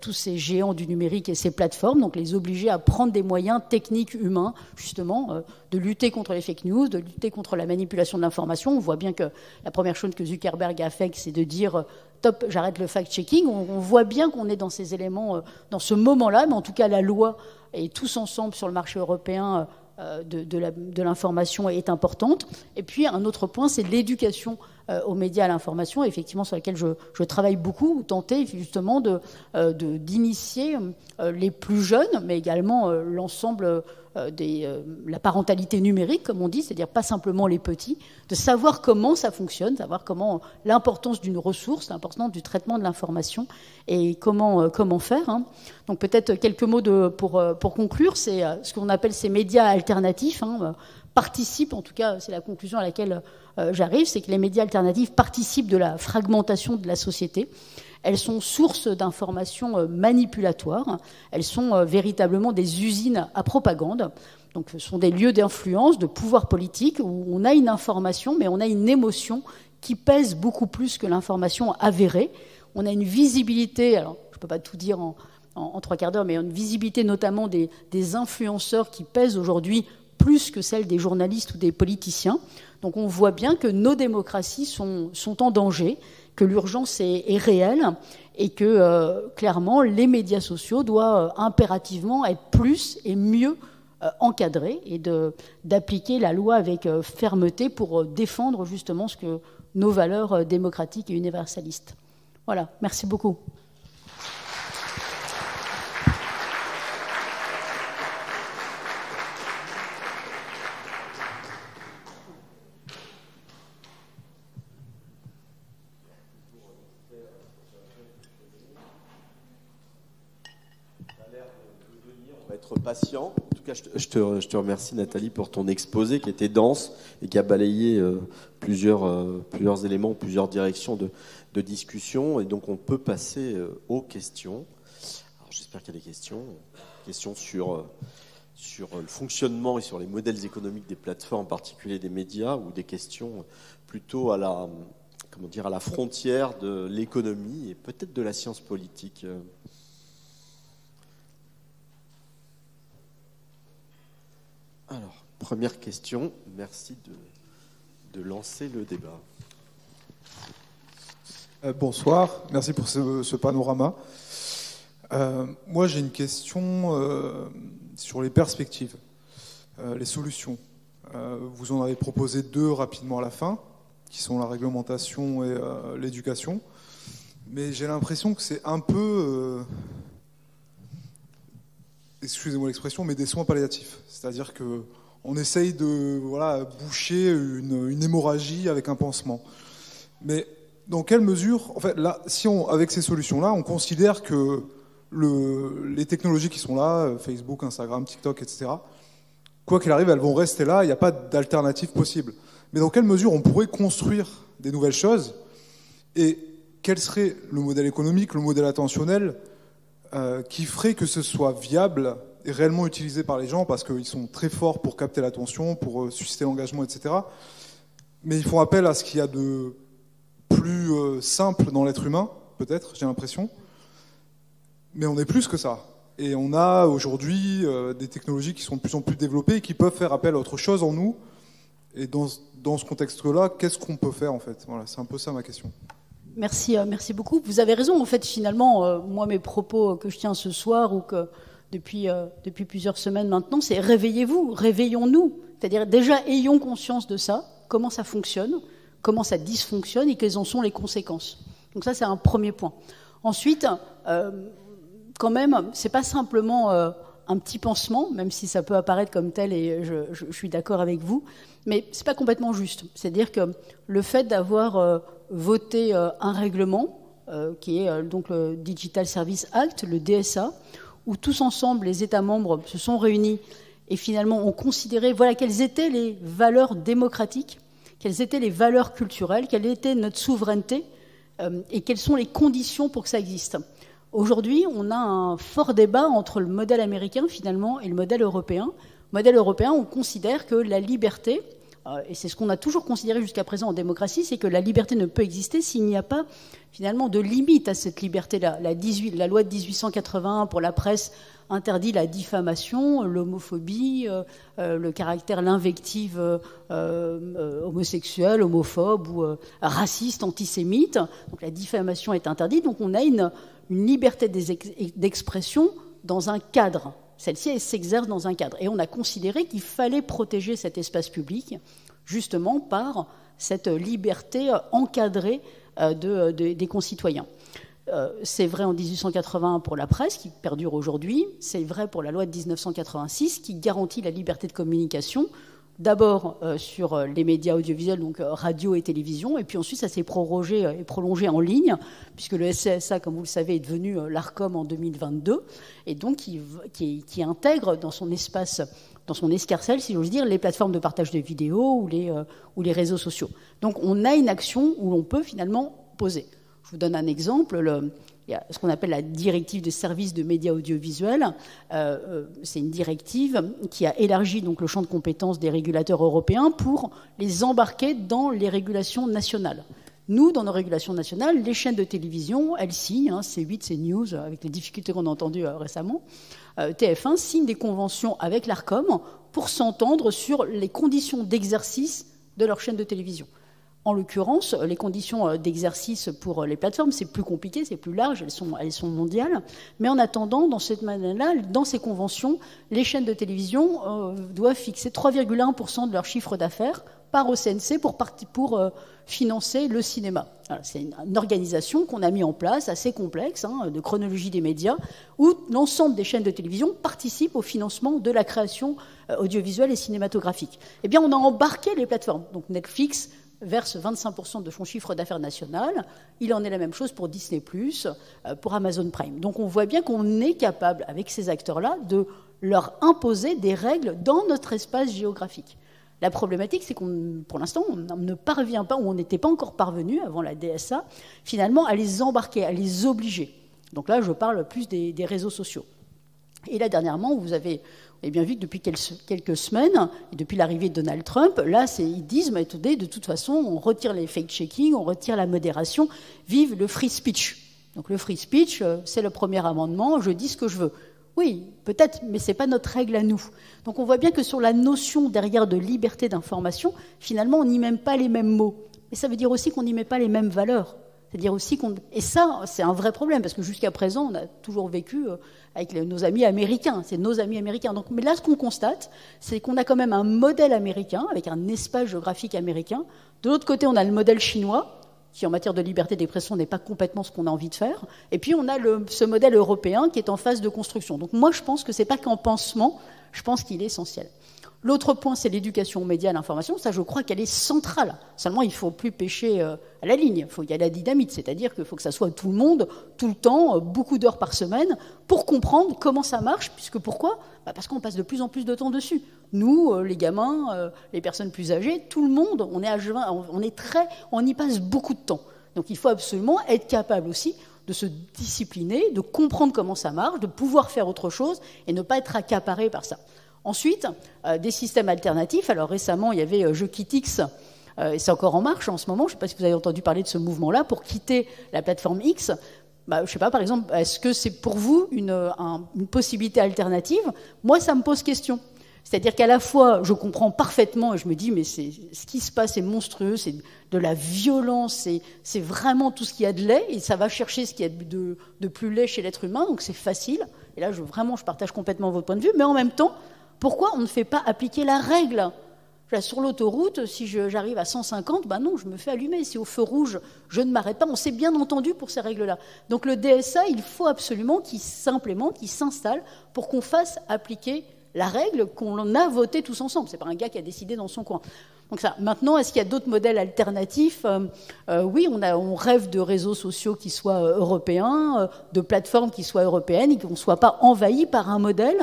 tous ces géants du numérique et ces plateformes, donc les obliger à prendre des moyens techniques, humains, justement, de lutter contre les fake news, de lutter contre la manipulation de l'information. On voit bien que la première chose que Zuckerberg a fait, c'est de dire top, j'arrête le fact-checking. On voit bien qu'on est dans ces éléments, dans ce moment-là, mais en tout cas la loi et tous ensemble sur le marché européen de l'information est importante. Et puis un autre point, c'est l'éducation aux médias, à l'information, effectivement sur laquelle je travaille beaucoup, tenter justement d'initier les plus jeunes, mais également l'ensemble la parentalité numérique, comme on dit, c'est-à-dire pas simplement les petits, de savoir comment ça fonctionne, savoir comment l'importance d'une ressource, l'importance du traitement de l'information et comment faire. Hein. Donc peut-être quelques mots pour conclure, c'est ce qu'on appelle ces médias alternatifs, participent, en tout cas c'est la conclusion à laquelle j'arrive, c'est que les médias alternatifs participent de la fragmentation de la société. Elles sont source d'informations manipulatoires. Elles sont véritablement des usines à propagande. Donc, ce sont des lieux d'influence, de pouvoir politique, où on a une information, mais on a une émotion qui pèse beaucoup plus que l'information avérée. On a une visibilité, alors je ne peux pas tout dire en 3 quarts d'heure, mais une visibilité notamment des influenceurs qui pèsent aujourd'hui plus que celle des journalistes ou des politiciens. Donc on voit bien que nos démocraties sont en danger, que l'urgence est réelle et que clairement les médias sociaux doivent impérativement être plus et mieux encadrés et d'appliquer la loi avec fermeté pour défendre justement nos valeurs démocratiques et universalistes. Voilà, merci beaucoup. Patient. En tout cas, je te remercie, Nathalie, pour ton exposé qui était dense et qui a balayé plusieurs éléments, plusieurs directions de discussion. Et donc, on peut passer aux questions. Alors, j'espère qu'il y a des questions sur sur le fonctionnement et sur les modèles économiques des plateformes, en particulier des médias, ou des questions plutôt à la frontière de l'économie et peut-être de la science politique? Alors, première question. Merci de lancer le débat. Bonsoir, merci pour ce panorama. Moi, j'ai une question sur les perspectives, les solutions. Vous en avez proposé 2 rapidement à la fin, qui sont la réglementation et l'éducation. Mais j'ai l'impression que c'est un peu, excusez-moi l'expression, mais des soins palliatifs. C'est-à-dire qu'on essaye de boucher une hémorragie avec un pansement. Mais dans quelle mesure, en fait, là, avec ces solutions-là, on considère que les technologies qui sont là, Facebook, Instagram, TikTok, etc., quoi qu'il arrive, elles vont rester là, il n'y a pas d'alternative possible. Mais dans quelle mesure on pourrait construire des nouvelles choses, et quel serait le modèle économique, le modèle attentionnel qui ferait que ce soit viable et réellement utilisé par les gens, parce qu'ils sont très forts pour capter l'attention, pour susciter l'engagement, etc. Mais ils font appel à ce qu'il y a de plus simple dans l'être humain, peut-être, j'ai l'impression. Mais on est plus que ça. Et on a aujourd'hui des technologies qui sont de plus en plus développées et qui peuvent faire appel à autre chose en nous. Et dans ce contexte-là, qu'est-ce qu'on peut faire en fait? Voilà, c'est un peu ça ma question. Merci beaucoup. Vous avez raison. En fait, finalement, moi, mes propos que je tiens ce soir ou que depuis plusieurs semaines maintenant, c'est réveillez-vous, réveillons-nous. C'est-à-dire déjà ayons conscience de ça, comment ça fonctionne, comment ça dysfonctionne et quelles en sont les conséquences. Donc ça, c'est un premier point. Ensuite, quand même, c'est pas simplement un petit pansement, même si ça peut apparaître comme tel, et je suis d'accord avec vous, mais c'est pas complètement juste. C'est-à-dire que le fait d'avoir voté un règlement, qui est donc le Digital Service Act, le DSA, où tous ensemble, les États membres se sont réunis et finalement ont considéré quelles étaient les valeurs démocratiques, quelles étaient les valeurs culturelles, quelle était notre souveraineté et quelles sont les conditions pour que ça existe. Aujourd'hui, on a un fort débat entre le modèle américain, finalement, et le modèle européen. Le modèle européen, on considère que la liberté, et c'est ce qu'on a toujours considéré jusqu'à présent en démocratie, c'est que la liberté ne peut exister s'il n'y a pas, finalement, de limite à cette liberté-là. La loi de 1881 pour la presse interdit la diffamation, l'homophobie, l'invective homosexuelle, homophobe ou raciste, antisémite. Donc la diffamation est interdite. Donc on a une liberté d'expression dans un cadre. Celle-ci, elle s'exerce dans un cadre. Et on a considéré qu'il fallait protéger cet espace public, justement par cette liberté encadrée des concitoyens. C'est vrai en 1881 pour la presse, qui perdure aujourd'hui. C'est vrai pour la loi de 1986, qui garantit la liberté de communication, d'abord sur les médias audiovisuels, donc radio et télévision, et puis ensuite ça s'est prorogé et prolongé en ligne, puisque le SCSA, comme vous le savez, est devenu l'ARCOM en 2022, et donc qui intègre dans son espace, dans son escarcelle, si j'ose dire, les plateformes de partage de vidéos ou les réseaux sociaux. Donc on a une action où on peut finalement poser. Je vous donne un exemple. Il y a ce qu'on appelle la directive des services de médias audiovisuels. C'est une directive qui a élargi donc le champ de compétences des régulateurs européens pour les embarquer dans les régulations nationales. Nous, dans nos régulations nationales, les chaînes de télévision, elles signent, C8, CNews, avec les difficultés qu'on a entendues récemment, TF1 signe des conventions avec l'ARCOM pour s'entendre sur les conditions d'exercice de leur chaîne de télévision. En l'occurrence, les conditions d'exercice pour les plateformes, c'est plus compliqué, c'est plus large, elles sont mondiales. Mais en attendant, dans cette manière-là, dans ces conventions, les chaînes de télévision doivent fixer 3,1% de leur chiffre d'affaires par au CNC pour financer le cinéma. Alors, c'est une organisation qu'on a mis en place, assez complexe, de chronologie des médias, où l'ensemble des chaînes de télévision participent au financement de la création audiovisuelle et cinématographique. Eh bien, on a embarqué les plateformes. Donc Netflix verse 25% de son chiffre d'affaires national. Il en est la même chose pour Disney+, pour Amazon Prime. Donc on voit bien qu'on est capable, avec ces acteurs-là, de leur imposer des règles dans notre espace géographique. La problématique, c'est pour l'instant, on ne parvient pas, ou on n'était pas encore parvenu, avant la DSA, finalement, à les embarquer, à les obliger. Donc là, je parle plus des réseaux sociaux. Et là, dernièrement, vous avez bien vu que depuis quelques semaines, et depuis l'arrivée de Donald Trump, là, ils disent, mais attendez, de toute façon, on retire les fact-checking, on retire la modération, vive le free speech. Donc le free speech, c'est le premier amendement, je dis ce que je veux. Oui, peut-être, mais ce n'est pas notre règle à nous. Donc on voit bien que sur la notion derrière de liberté d'information, finalement, on n'y met pas les mêmes mots. Mais ça veut dire aussi qu'on n'y met pas les mêmes valeurs. C'est-à-dire aussi et ça, c'est un vrai problème, parce que jusqu'à présent, on a toujours vécu avec nos amis américains. C'est nos amis américains. Donc, mais là, ce qu'on constate, c'est qu'on a quand même un modèle américain, avec un espace géographique américain. De l'autre côté, on a le modèle chinois, qui en matière de liberté d'expression n'est pas complètement ce qu'on a envie de faire. Et puis, on a ce modèle européen qui est en phase de construction. Donc moi, je pense que ce n'est pas qu'en pansement, je pense qu'il est essentiel. L'autre point, c'est l'éducation aux médias et à l'information. Ça, je crois qu'elle est centrale. Seulement, il ne faut plus pêcher à la ligne. Il faut y aller à la dynamite. C'est-à-dire qu'il faut que ça soit tout le monde, tout le temps, beaucoup d'heures par semaine, pour comprendre comment ça marche. Puisque pourquoi ? Parce qu'on passe de plus en plus de temps dessus. Nous, les gamins, les personnes plus âgées, tout le monde, on est âge 20, on y passe beaucoup de temps. Donc, il faut absolument être capable aussi de se discipliner, de comprendre comment ça marche, de pouvoir faire autre chose et ne pas être accaparé par ça. Ensuite, des systèmes alternatifs. Alors récemment, il y avait Je quitte X, et c'est encore en marche en ce moment. Je ne sais pas si vous avez entendu parler de ce mouvement-là pour quitter la plateforme X. Je ne sais pas, par exemple, est-ce que c'est pour vous une possibilité alternative ? Moi, ça me pose question. C'est-à-dire qu'à la fois, je comprends parfaitement et je me dis, mais ce qui se passe est monstrueux, c'est de la violence, c'est vraiment tout ce qu'il y a de laid, et ça va chercher ce qu'il y a de plus laid chez l'être humain, donc c'est facile. Et là, je partage complètement votre point de vue, mais en même temps, pourquoi on ne fait pas appliquer la règle ? Sur l'autoroute, si j'arrive à 150, non, je me fais allumer. Si au feu rouge, je ne m'arrête pas, on s'est bien entendu pour ces règles-là. Donc le DSA, il faut absolument qu'il s'implémente, qu'il s'installe pour qu'on fasse appliquer la règle qu'on a votée tous ensemble. Ce n'est pas un gars qui a décidé dans son coin. Donc ça. Maintenant, est-ce qu'il y a d'autres modèles alternatifs ? Oui, on rêve de réseaux sociaux qui soient européens, de plateformes qui soient européennes et qu'on ne soit pas envahis par un modèle,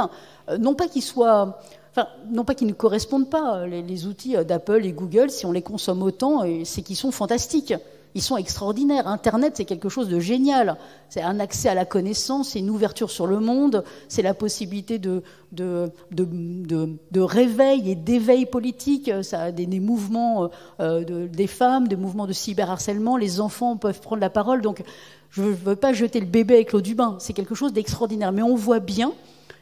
non pas qu'ils ne correspondent pas. Les outils d'Apple et Google, si on les consomme autant, c'est qu'ils sont fantastiques. Ils sont extraordinaires. Internet, c'est quelque chose de génial. C'est un accès à la connaissance, c'est une ouverture sur le monde, c'est la possibilité de réveil et d'éveil politique. Ça a des mouvements des femmes, des mouvements de cyberharcèlement. Les enfants peuvent prendre la parole. Donc, je ne veux pas jeter le bébé avec l'eau du bain. C'est quelque chose d'extraordinaire. Mais on voit bien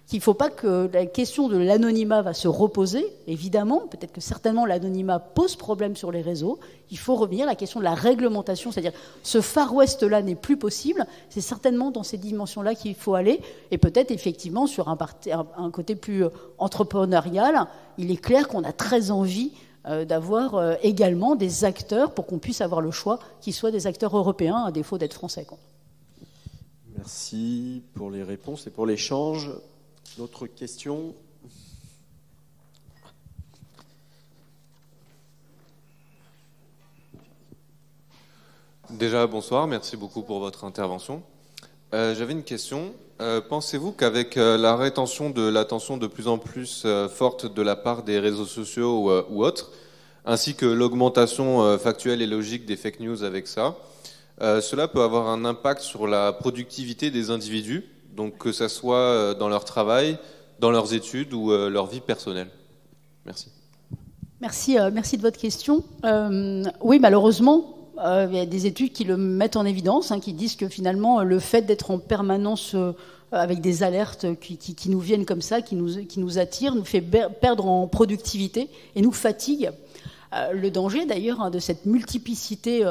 qu'il ne faut pas que la question de l'anonymat va se reposer. Évidemment, peut-être que certainement l'anonymat pose problème sur les réseaux. Il faut revenir à la question de la réglementation, c'est-à-dire ce Far West-là n'est plus possible. C'est certainement dans ces dimensions-là qu'il faut aller. Et peut-être effectivement sur un côté plus entrepreneurial, il est clair qu'on a très envie d'avoir également des acteurs pour qu'on puisse avoir le choix qui soient des acteurs européens à défaut d'être français. Merci pour les réponses et pour l'échange. D'autres questions ? Déjà, bonsoir, merci beaucoup pour votre intervention. J'avais une question. Pensez-vous qu'avec la rétention de l'attention de plus en plus forte de la part des réseaux sociaux ou autres, ainsi que l'augmentation factuelle et logique des fake news avec ça, cela peut avoir un impact sur la productivité des individus, donc que ça soit dans leur travail, dans leurs études ou leur vie personnelle. Merci. Merci de votre question. Oui, malheureusement, il y a des études qui le mettent en évidence, qui disent que finalement, le fait d'être en permanence avec des alertes qui nous viennent comme ça, qui nous attirent, nous fait perdre en productivité et nous fatigue. Le danger d'ailleurs de cette multiplicité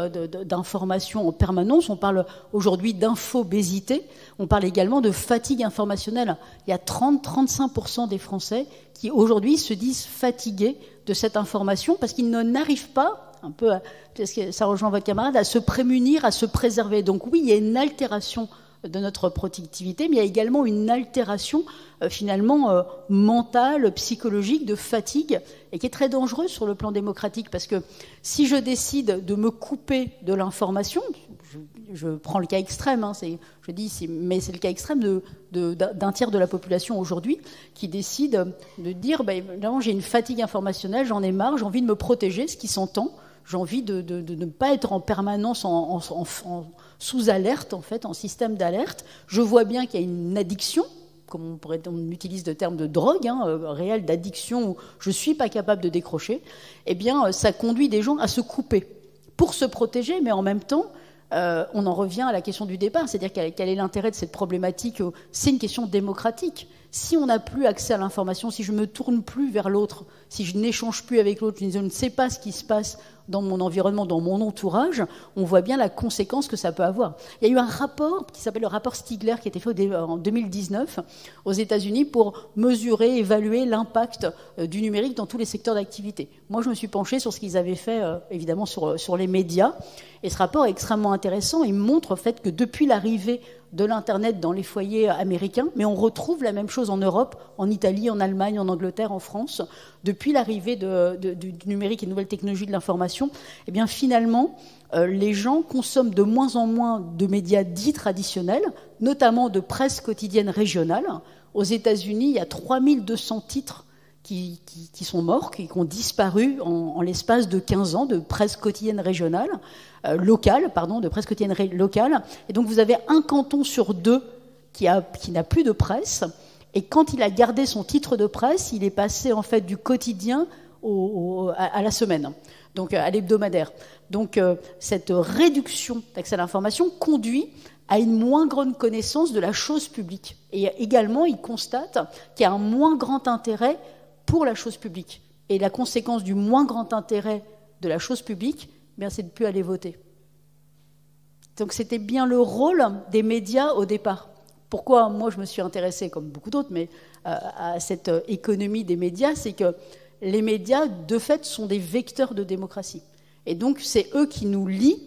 d'informations en permanence, on parle aujourd'hui d'infobésité, on parle également de fatigue informationnelle. Il y a 30-35% des Français qui aujourd'hui se disent fatigués de cette information parce qu'ils n'arrivent pas, un peu, parce que ça rejoint votre camarade, à se prémunir, à se préserver. Donc oui, il y a une altération de notre productivité, mais il y a également une altération finalement mentale, psychologique, de fatigue, et qui est très dangereuse sur le plan démocratique, parce que si je décide de me couper de l'information, je prends le cas extrême, mais c'est le cas extrême d'un tiers de la population aujourd'hui qui décide de dire évidemment, j'ai une fatigue informationnelle, j'en ai marre, j'ai envie de me protéger, ce qui s'entend. J'ai envie de ne pas être en permanence sous alerte, en fait, en système d'alerte. Je vois bien qu'il y a une addiction comme on utilise le terme de drogue, réelle, d'addiction, où je ne suis pas capable de décrocher, eh bien, ça conduit des gens à se couper pour se protéger, mais en même temps, on en revient à la question du départ, c'est-à-dire quel est l'intérêt de cette problématique? C'est une question démocratique. Si on n'a plus accès à l'information, si je ne me tourne plus vers l'autre, si je n'échange plus avec l'autre, je ne sais pas ce qui se passe dans mon environnement, dans mon entourage, on voit bien la conséquence que ça peut avoir. Il y a eu un rapport qui s'appelle le rapport Stigler qui a été fait en 2019 aux États-Unis pour mesurer, évaluer l'impact du numérique dans tous les secteurs d'activité. Moi, je me suis penchée sur ce qu'ils avaient fait, évidemment, sur les médias. Et ce rapport est extrêmement intéressant. Il montre en fait que depuis l'arrivée de l'Internet dans les foyers américains, mais on retrouve la même chose en Europe, en Italie, en Allemagne, en Angleterre, en France. Depuis l'arrivée du numérique et de nouvelles technologies de l'information, eh bien finalement, les gens consomment de moins en moins de médias dits traditionnels, notamment de presse quotidienne régionale. Aux États-Unis, il y a 3200 titres qui sont morts, qui ont disparu en l'espace de 15 ans de presse quotidienne régionale, de presse quotidienne locale. Et donc vous avez un canton sur deux qui n'a plus de presse. Et quand il a gardé son titre de presse, il est passé en fait du quotidien à la semaine, donc à l'hebdomadaire. Donc cette réduction d'accès à l'information conduit à une moins grande connaissance de la chose publique. Et également, il constate qu'il y a un moins grand intérêt pour la chose publique. Et la conséquence du moins grand intérêt de la chose publique, bien, c'est de ne plus aller voter. Donc c'était bien le rôle des médias au départ. Pourquoi moi je me suis intéressée, comme beaucoup d'autres, mais à cette économie des médias, c'est que les médias, de fait, sont des vecteurs de démocratie. Et donc c'est eux qui nous lient,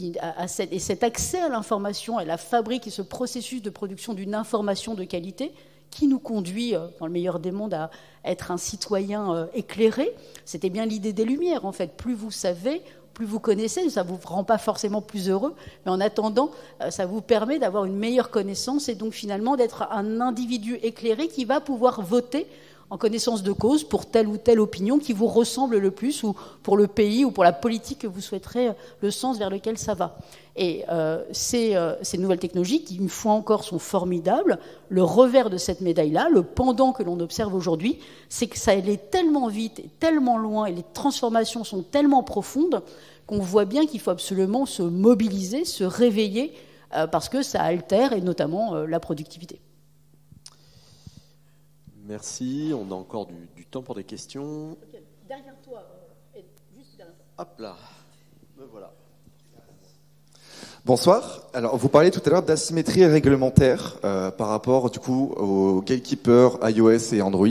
et cet accès à l'information, et la fabrique et ce processus de production d'une information de qualité, qui nous conduit, dans le meilleur des mondes, à être un citoyen éclairé. C'était bien l'idée des Lumières, en fait. Plus vous savez, plus vous connaissez, ça ne vous rend pas forcément plus heureux, mais en attendant, ça vous permet d'avoir une meilleure connaissance et donc finalement d'être un individu éclairé qui va pouvoir voter en connaissance de cause pour telle ou telle opinion qui vous ressemble le plus, ou pour le pays ou pour la politique que vous souhaiterez, le sens vers lequel ça va. Et ces nouvelles technologies, qui une fois encore sont formidables, le revers de cette médaille-là, le pendant que l'on observe aujourd'hui, c'est que ça allait tellement vite et tellement loin, et les transformations sont tellement profondes qu'on voit bien qu'il faut absolument se mobiliser, se réveiller, parce que ça altère, et notamment la productivité. Merci. On a encore du temps pour des questions. Okay. Derrière toi, juste derrière toi. Hop là. Me voilà. Bonsoir. Alors, vous parliez tout à l'heure d'asymétrie réglementaire par rapport, du coup, aux gatekeepers iOS et Android.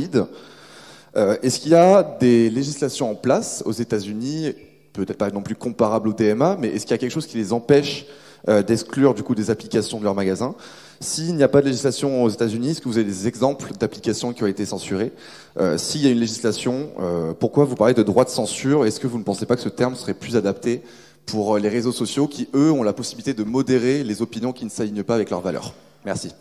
Est-ce qu'il y a des législations en place aux États-Unis, peut-être pas non plus comparables au DMA, mais est-ce qu'il y a quelque chose qui les empêche d'exclure, du coup, des applications de leur magasin? S'il n'y a pas de législation aux États-Unis, est-ce que vous avez des exemples d'applications qui ont été censurées? S'il y a une législation, pourquoi vous parlez de droit de censure? Est-ce que vous ne pensez pas que ce terme serait plus adapté pour les réseaux sociaux qui, eux, ont la possibilité de modérer les opinions qui ne s'alignent pas avec leurs valeurs? Merci.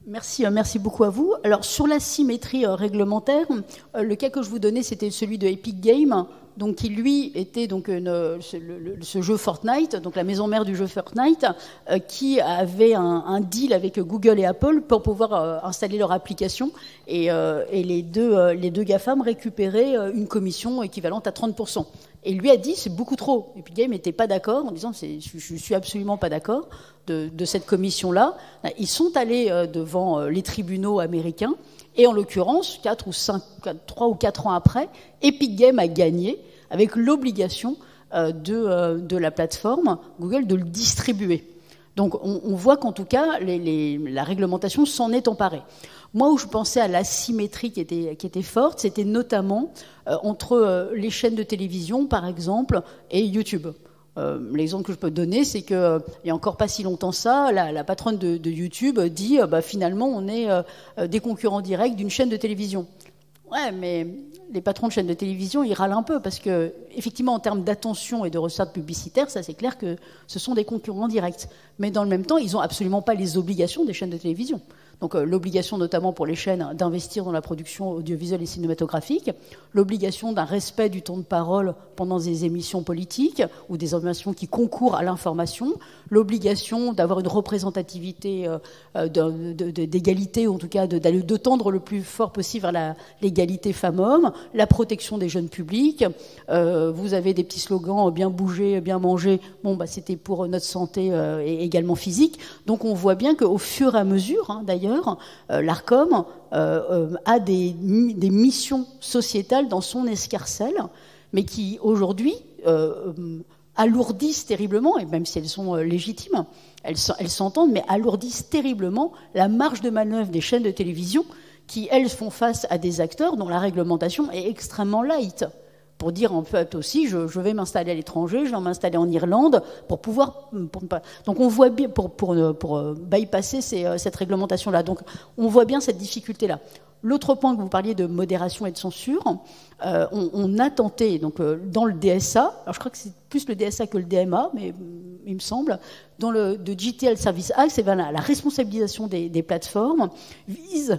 Merci beaucoup à vous. Alors, sur la symétrie réglementaire, le cas que je vous donnais, c'était celui de Epic Games, donc qui lui était donc ce jeu Fortnite, donc la maison mère du jeu Fortnite, qui avait un deal avec Google et Apple pour pouvoir installer leur application, et les deux GAFAM récupéraient une commission équivalente à 30%. Et lui a dit c'est beaucoup trop. Epic Games n'était pas d'accord, en disant je suis absolument pas d'accord de cette commission-là. Ils sont allés devant les tribunaux américains, et en l'occurrence, 3 ou 4 ans après, Epic Games a gagné avec l'obligation de la plateforme Google de le distribuer. Donc on voit qu'en tout cas, la réglementation s'en est emparée. Moi, où je pensais à l'asymétrie qui était forte, c'était notamment entre les chaînes de télévision, par exemple, et YouTube. L'exemple que je peux donner, c'est qu'il n'y a encore pas si longtemps ça, la patronne de YouTube dit finalement, on est des concurrents directs d'une chaîne de télévision. Ouais, mais les patrons de chaînes de télévision, ils râlent un peu parce que, effectivement, en termes d'attention et de recettes publicitaires, ça c'est clair que ce sont des concurrents directs. Mais dans le même temps, ils n'ont absolument pas les obligations des chaînes de télévision. Donc l'obligation notamment pour les chaînes d'investir dans la production audiovisuelle et cinématographique, l'obligation d'un respect du temps de parole pendant des émissions politiques ou des émissions qui concourent à l'information, l'obligation d'avoir une représentativité d'égalité, ou en tout cas de tendre le plus fort possible vers l'égalité femmes-hommes, la protection des jeunes publics. Vous avez des petits slogans, bien bouger, bien manger. Bon, bah, c'était pour notre santé et également physique. Donc on voit bien qu'au fur et à mesure, d'ailleurs, l'ARCOM a des missions sociétales dans son escarcelle, mais qui aujourd'hui alourdissent terriblement, et même si elles sont légitimes, elles s'entendent, mais alourdissent terriblement la marge de manœuvre des chaînes de télévision qui, elles, font face à des acteurs dont la réglementation est extrêmement light. Pour dire en fait aussi, je vais m'installer à l'étranger, je vais m'installer en Irlande pour pouvoir... donc on voit bien, pour bypasser cette réglementation-là. Donc on voit bien cette difficulté-là. L'autre point que vous parliez de modération et de censure, on a tenté, donc dans le DSA, alors je crois que c'est plus le DSA que le DMA, mais il me semble, dans le Digital Service Act, c'est la responsabilisation des plateformes vise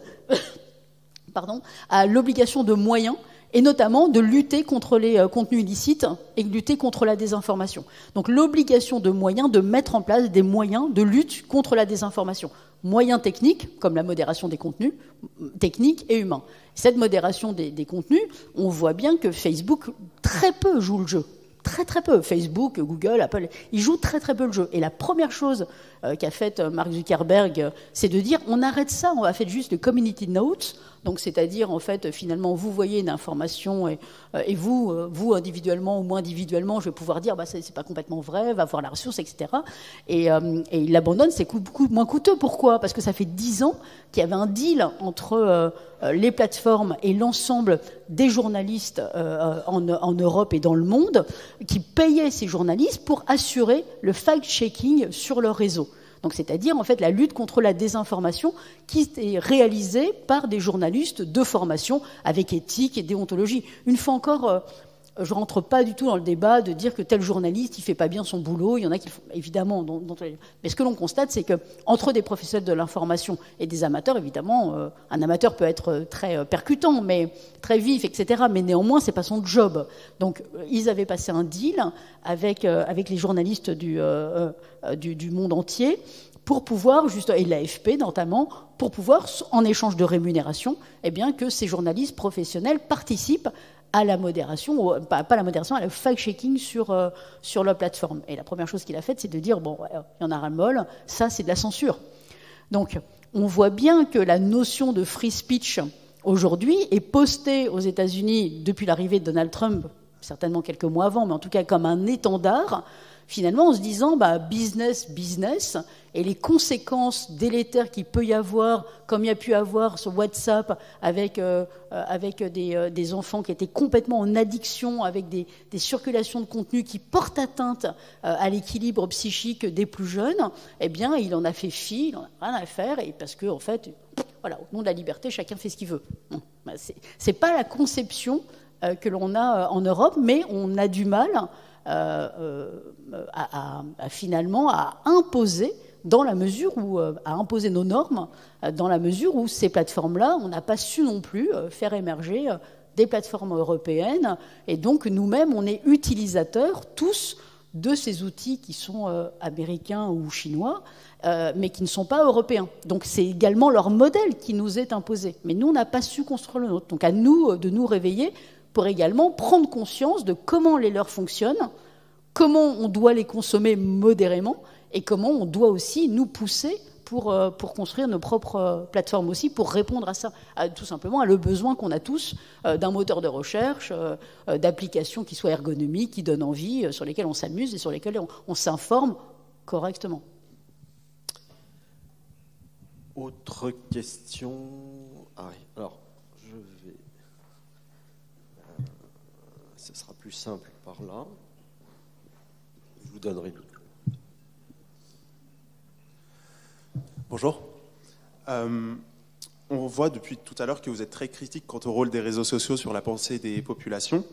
à l'obligation de moyens, et notamment de lutter contre les contenus illicites et de lutter contre la désinformation. Donc l'obligation de moyens, de mettre en place des moyens de lutte contre la désinformation. Moyens techniques, comme la modération des contenus, techniques et humains. Cette modération des contenus, on voit bien que Facebook très peu joue le jeu. Très très peu. Facebook, Google, Apple, ils jouent très très peu le jeu. Et la première chose qu'a faite Mark Zuckerberg, c'est de dire on arrête ça, on va faire juste le community notes. Donc c'est-à-dire en fait finalement vous voyez une information et vous individuellement ou moins individuellement, je vais pouvoir dire bah c'est pas complètement vrai, va voir la ressource, etc. Et il l'abandonne, c'est beaucoup moins coûteux. Pourquoi ? Parce que ça fait 10 ans qu'il y avait un deal entre les plateformes et l'ensemble des journalistes en Europe et dans le monde qui payaient ces journalistes pour assurer le fact-checking sur leur réseau. Donc, c'est-à-dire, en fait, la lutte contre la désinformation qui est réalisée par des journalistes de formation avec éthique et déontologie. Une fois encore, je ne rentre pas du tout dans le débat de dire que tel journaliste, il ne fait pas bien son boulot. Il y en a qui le font, évidemment. Mais ce que l'on constate, c'est qu'entre des professionnels de l'information et des amateurs, évidemment, un amateur peut être très percutant, mais très vif, etc. Mais néanmoins, ce n'est pas son job. Donc, ils avaient passé un deal avec les journalistes du monde entier pour pouvoir, et l'AFP notamment, pour pouvoir, en échange de rémunération, eh bien, que ces journalistes professionnels participent à la modération, pas la modération, à le fact-checking sur leur plateforme. Et la première chose qu'il a faite, c'est de dire, bon, il y en a ras-le-bol, ça c'est de la censure. Donc, on voit bien que la notion de free speech, aujourd'hui, est postée aux États-Unis depuis l'arrivée de Donald Trump, certainement quelques mois avant, mais en tout cas comme un étendard, finalement en se disant business, et les conséquences délétères qu'il peut y avoir, comme il y a pu avoir sur WhatsApp avec des enfants qui étaient complètement en addiction, avec des circulations de contenu qui portent atteinte à l'équilibre psychique des plus jeunes, eh bien il en a fait fi, il n'en a rien à faire, et parce que en fait, voilà, au nom de la liberté, chacun fait ce qu'il veut. Bon, c'est pas la conception que l'on a en Europe, mais on a du mal finalement à imposer dans la mesure où à imposer nos normes dans la mesure où ces plateformes-là, on n'a pas su non plus faire émerger des plateformes européennes, et donc nous-mêmes on est utilisateurs tous de ces outils qui sont américains ou chinois, mais qui ne sont pas européens. Donc c'est également leur modèle qui nous est imposé, mais nous on n'a pas su construire le nôtre. Donc à nous de nous réveiller pour également prendre conscience de comment les leurs fonctionnent, comment on doit les consommer modérément, et comment on doit aussi nous pousser pour construire nos propres plateformes aussi, pour répondre à ça, tout simplement à le besoin qu'on a tous d'un moteur de recherche, d'applications qui soient ergonomiques, qui donnent envie, sur lesquelles on s'amuse et sur lesquelles on s'informe correctement. Autre question? Ah oui, alors je vais... ce sera plus simple par là. Je vous donnerai le... Bonjour. On voit depuis tout à l'heure que vous êtes très critique quant au rôle des réseaux sociaux sur la pensée des populations.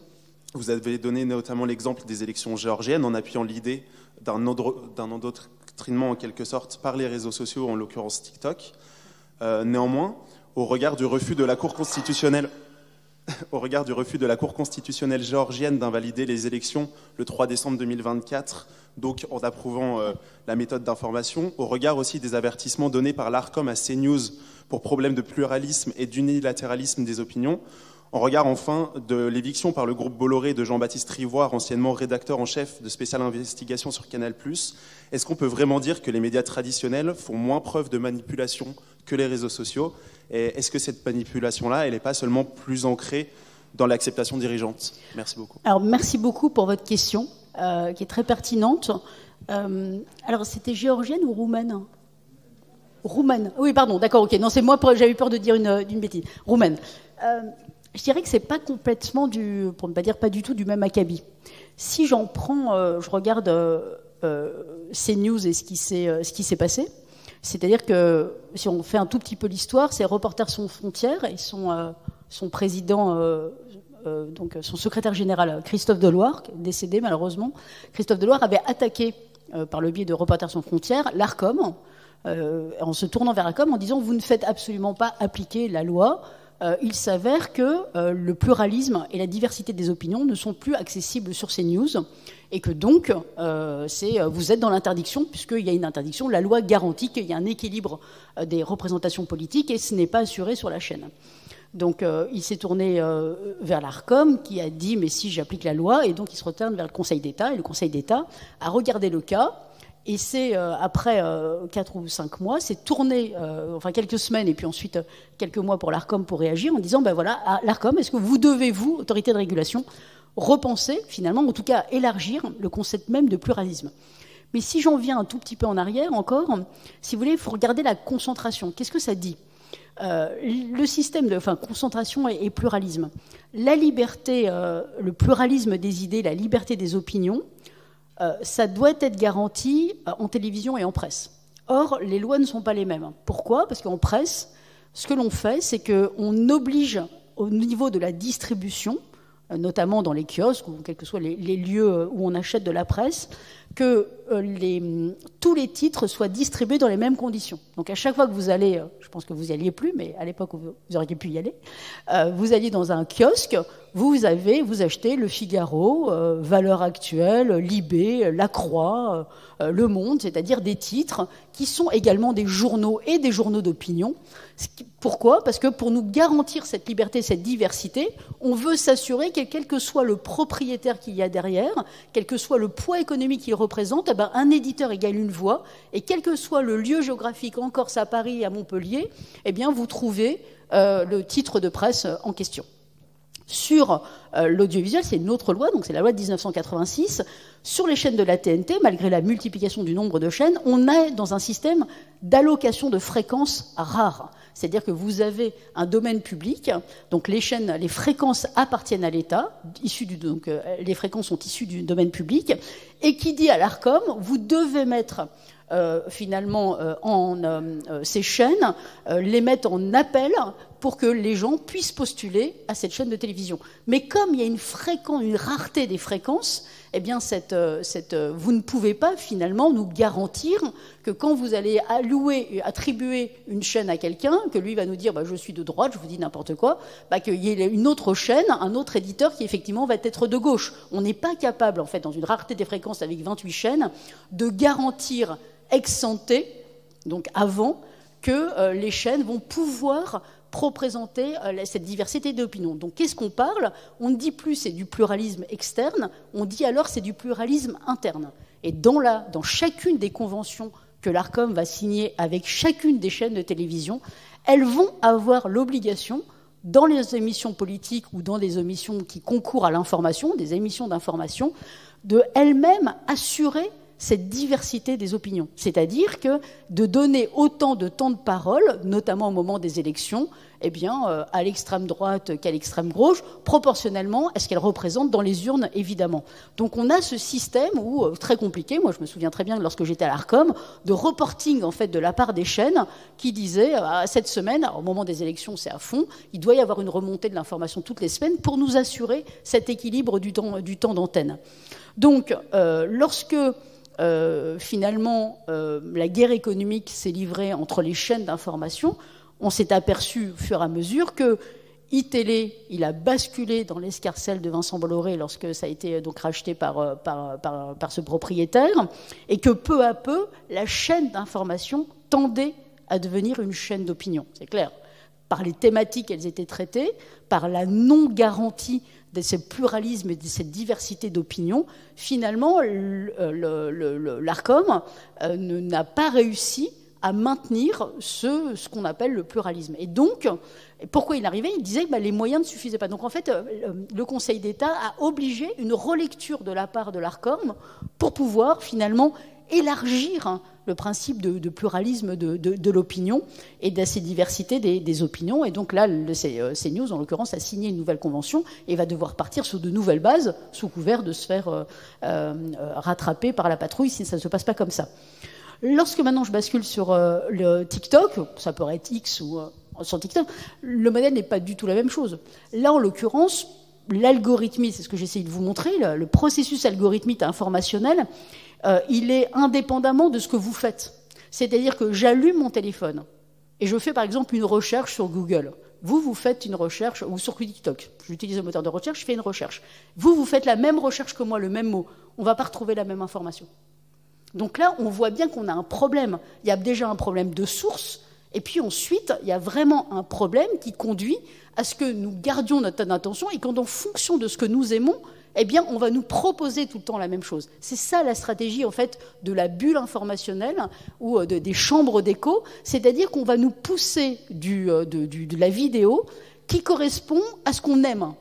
Vous avez donné notamment l'exemple des élections géorgiennes en appuyant l'idée d'un endoctrinement en quelque sorte par les réseaux sociaux, en l'occurrence TikTok. Néanmoins, au regard du refus de la Cour constitutionnelle géorgienne d'invalider les élections le 3 décembre 2024, donc en approuvant la méthode d'information, au regard aussi des avertissements donnés par l'ARCOM à CNews pour problème de pluralisme et d'unilatéralisme des opinions, en regard enfin de l'éviction par le groupe Bolloré de Jean-Baptiste Rivoire, anciennement rédacteur en chef de Spécial Investigation sur Canal+, est-ce qu'on peut vraiment dire que les médias traditionnels font moins preuve de manipulation que les réseaux sociaux? Et est-ce que cette manipulation-là, elle n'est pas seulement plus ancrée dans l'acceptation dirigeante? Merci beaucoup. Alors, merci beaucoup pour votre question, qui est très pertinente. Alors, c'était géorgienne ou roumaine? Roumaine. Oui, pardon, d'accord, ok. Non, c'est moi, j'avais eu peur de dire une bêtise. Roumaine. Je dirais que c'est pas complètement pour ne pas dire pas du tout du même acabit. Si j'en prends, je regarde CNews et ce qui s'est passé, c'est-à-dire que si on fait un tout petit peu l'histoire, c'est Reporters sans frontières et son président, donc son secrétaire général Christophe Deloire, décédé malheureusement. Christophe Deloire avait attaqué par le biais de Reporters sans frontières l'ARCOM, en se tournant vers l'ARCOM en disant vous ne faites absolument pas appliquer la loi. Il s'avère que le pluralisme et la diversité des opinions ne sont plus accessibles sur CNews et que donc vous êtes dans l'interdiction puisqu'il y a une interdiction. La loi garantit qu'il y a un équilibre des représentations politiques et ce n'est pas assuré sur la chaîne. Donc il s'est tourné vers l'ARCOM qui a dit mais si j'applique la loi, et donc il se retourne vers le Conseil d'État et le Conseil d'État a regardé le cas. Et c'est après 4 ou 5 mois, c'est tourné, enfin quelques semaines et puis ensuite quelques mois pour l'ARCOM pour réagir en disant, ben voilà, l'ARCOM, est-ce que vous devez, vous, autorité de régulation, repenser finalement, en tout cas élargir le concept même de pluralisme. Mais si j'en viens un tout petit peu en arrière encore, si vous voulez, il faut regarder la concentration. Qu'est-ce que ça dit? Le système de concentration et pluralisme. La liberté, le pluralisme des idées, la liberté des opinions, ça doit être garanti en télévision et en presse. Or, les lois ne sont pas les mêmes. Pourquoi? Parce qu'en presse, ce que l'on fait, c'est qu'on oblige au niveau de la distribution, notamment dans les kiosques ou quels que soient les lieux où on achète de la presse, que tous les titres soient distribués dans les mêmes conditions. Donc à chaque fois que vous allez, je pense que vous n'y alliez plus, mais à l'époque où vous auriez pu y aller, vous alliez dans un kiosque, vous achetez Le Figaro, Valeurs Actuelles, Libé, La Croix, Le Monde, c'est-à-dire des titres qui sont également des journaux et des journaux d'opinion. Pourquoi? Parce que pour nous garantir cette liberté, cette diversité, on veut s'assurer que quel que soit le propriétaire qu'il y a derrière, quel que soit le poids économique qu'il représente, un éditeur égale une voix, et quel que soit le lieu géographique, en Corse, à Paris, à Montpellier, vous trouvez le titre de presse en question. Sur l'audiovisuel, c'est une autre loi, donc c'est la loi de 1986. Sur les chaînes de la TNT, malgré la multiplication du nombre de chaînes, on est dans un système d'allocation de fréquences rares. C'est-à-dire que vous avez un domaine public, donc les fréquences appartiennent à l'État, les fréquences sont issues du domaine public, et qui dit à l'ARCOM, vous devez mettre ces chaînes, les mettre en appel pour que les gens puissent postuler à cette chaîne de télévision. Mais comme il y a une rareté des fréquences, vous ne pouvez pas finalement nous garantir que quand vous allez attribuer une chaîne à quelqu'un, que lui va nous dire je suis de droite, je vous dis n'importe quoi, qu'il y ait une autre chaîne, un autre éditeur qui effectivement va être de gauche. On n'est pas capable, en fait, dans une rareté des fréquences avec 28 chaînes, de garantir ex ante, donc avant, que les chaînes vont pouvoir représenter cette diversité d'opinions. Donc qu'est-ce qu'on parle? On ne dit plus c'est du pluralisme externe, on dit alors c'est du pluralisme interne. Et dans chacune des conventions que l'ARCOM va signer avec chacune des chaînes de télévision, elles vont avoir l'obligation, dans les émissions politiques ou dans des émissions qui concourent à l'information, des émissions d'information, de elles-mêmes assurer cette diversité des opinions. C'est-à-dire que de donner autant de temps de parole, notamment au moment des élections, à l'extrême droite qu'à l'extrême gauche, proportionnellement à ce qu'elle représente dans les urnes, évidemment. Donc on a ce système très compliqué, moi je me souviens très bien lorsque j'étais à l'ARCOM, de reporting en fait de la part des chaînes qui disaient cette semaine, au moment des élections c'est à fond, il doit y avoir une remontée de l'information toutes les semaines pour nous assurer cet équilibre du temps d'antenne. Donc lorsque finalement la guerre économique s'est livrée entre les chaînes d'information, On s'est aperçu au fur et à mesure que iTélé, il a basculé dans l'escarcelle de Vincent Bolloré lorsque ça a été donc racheté par ce propriétaire, et que peu à peu, la chaîne d'information tendait à devenir une chaîne d'opinion. C'est clair. Par les thématiques qu'elles étaient traitées, par la non-garantie de ce pluralisme et de cette diversité d'opinions, finalement, l'ARCOM n'a pas réussi à maintenir ce qu'on appelle le pluralisme. Et donc, pourquoi il arrivait ? Il disait que les moyens ne suffisaient pas. Donc en fait, le Conseil d'État a obligé une relecture de la part de l'ARCOM pour pouvoir finalement élargir le principe de pluralisme de l'opinion et de cette diversité des opinions. Et donc là, CNews, en l'occurrence, a signé une nouvelle convention et va devoir partir sur de nouvelles bases sous couvert de se faire rattraper par la patrouille si ça ne se passe pas comme ça. Lorsque maintenant je bascule sur le TikTok, ça pourrait être X ou sur TikTok, le modèle n'est pas du tout la même chose. Là, en l'occurrence, l'algorithmie, c'est ce que j'essaie de vous montrer, le processus algorithmique informationnel, il est indépendamment de ce que vous faites. C'est-à-dire que j'allume mon téléphone et je fais par exemple une recherche sur Google. Vous faites une recherche, ou sur TikTok, j'utilise le moteur de recherche, je fais une recherche. Vous faites la même recherche que moi, le même mot. On ne va pas retrouver la même information. Donc là, on voit bien qu'on a un problème. Il y a déjà un problème de source, et puis ensuite, il y a vraiment un problème qui conduit à ce que nous gardions notre attention et qu'en fonction de ce que nous aimons, eh bien, on va nous proposer tout le temps la même chose. C'est ça la stratégie, en fait, de la bulle informationnelle ou des chambres d'écho, c'est-à-dire qu'on va nous pousser de la vidéo qui correspond à ce qu'on aime.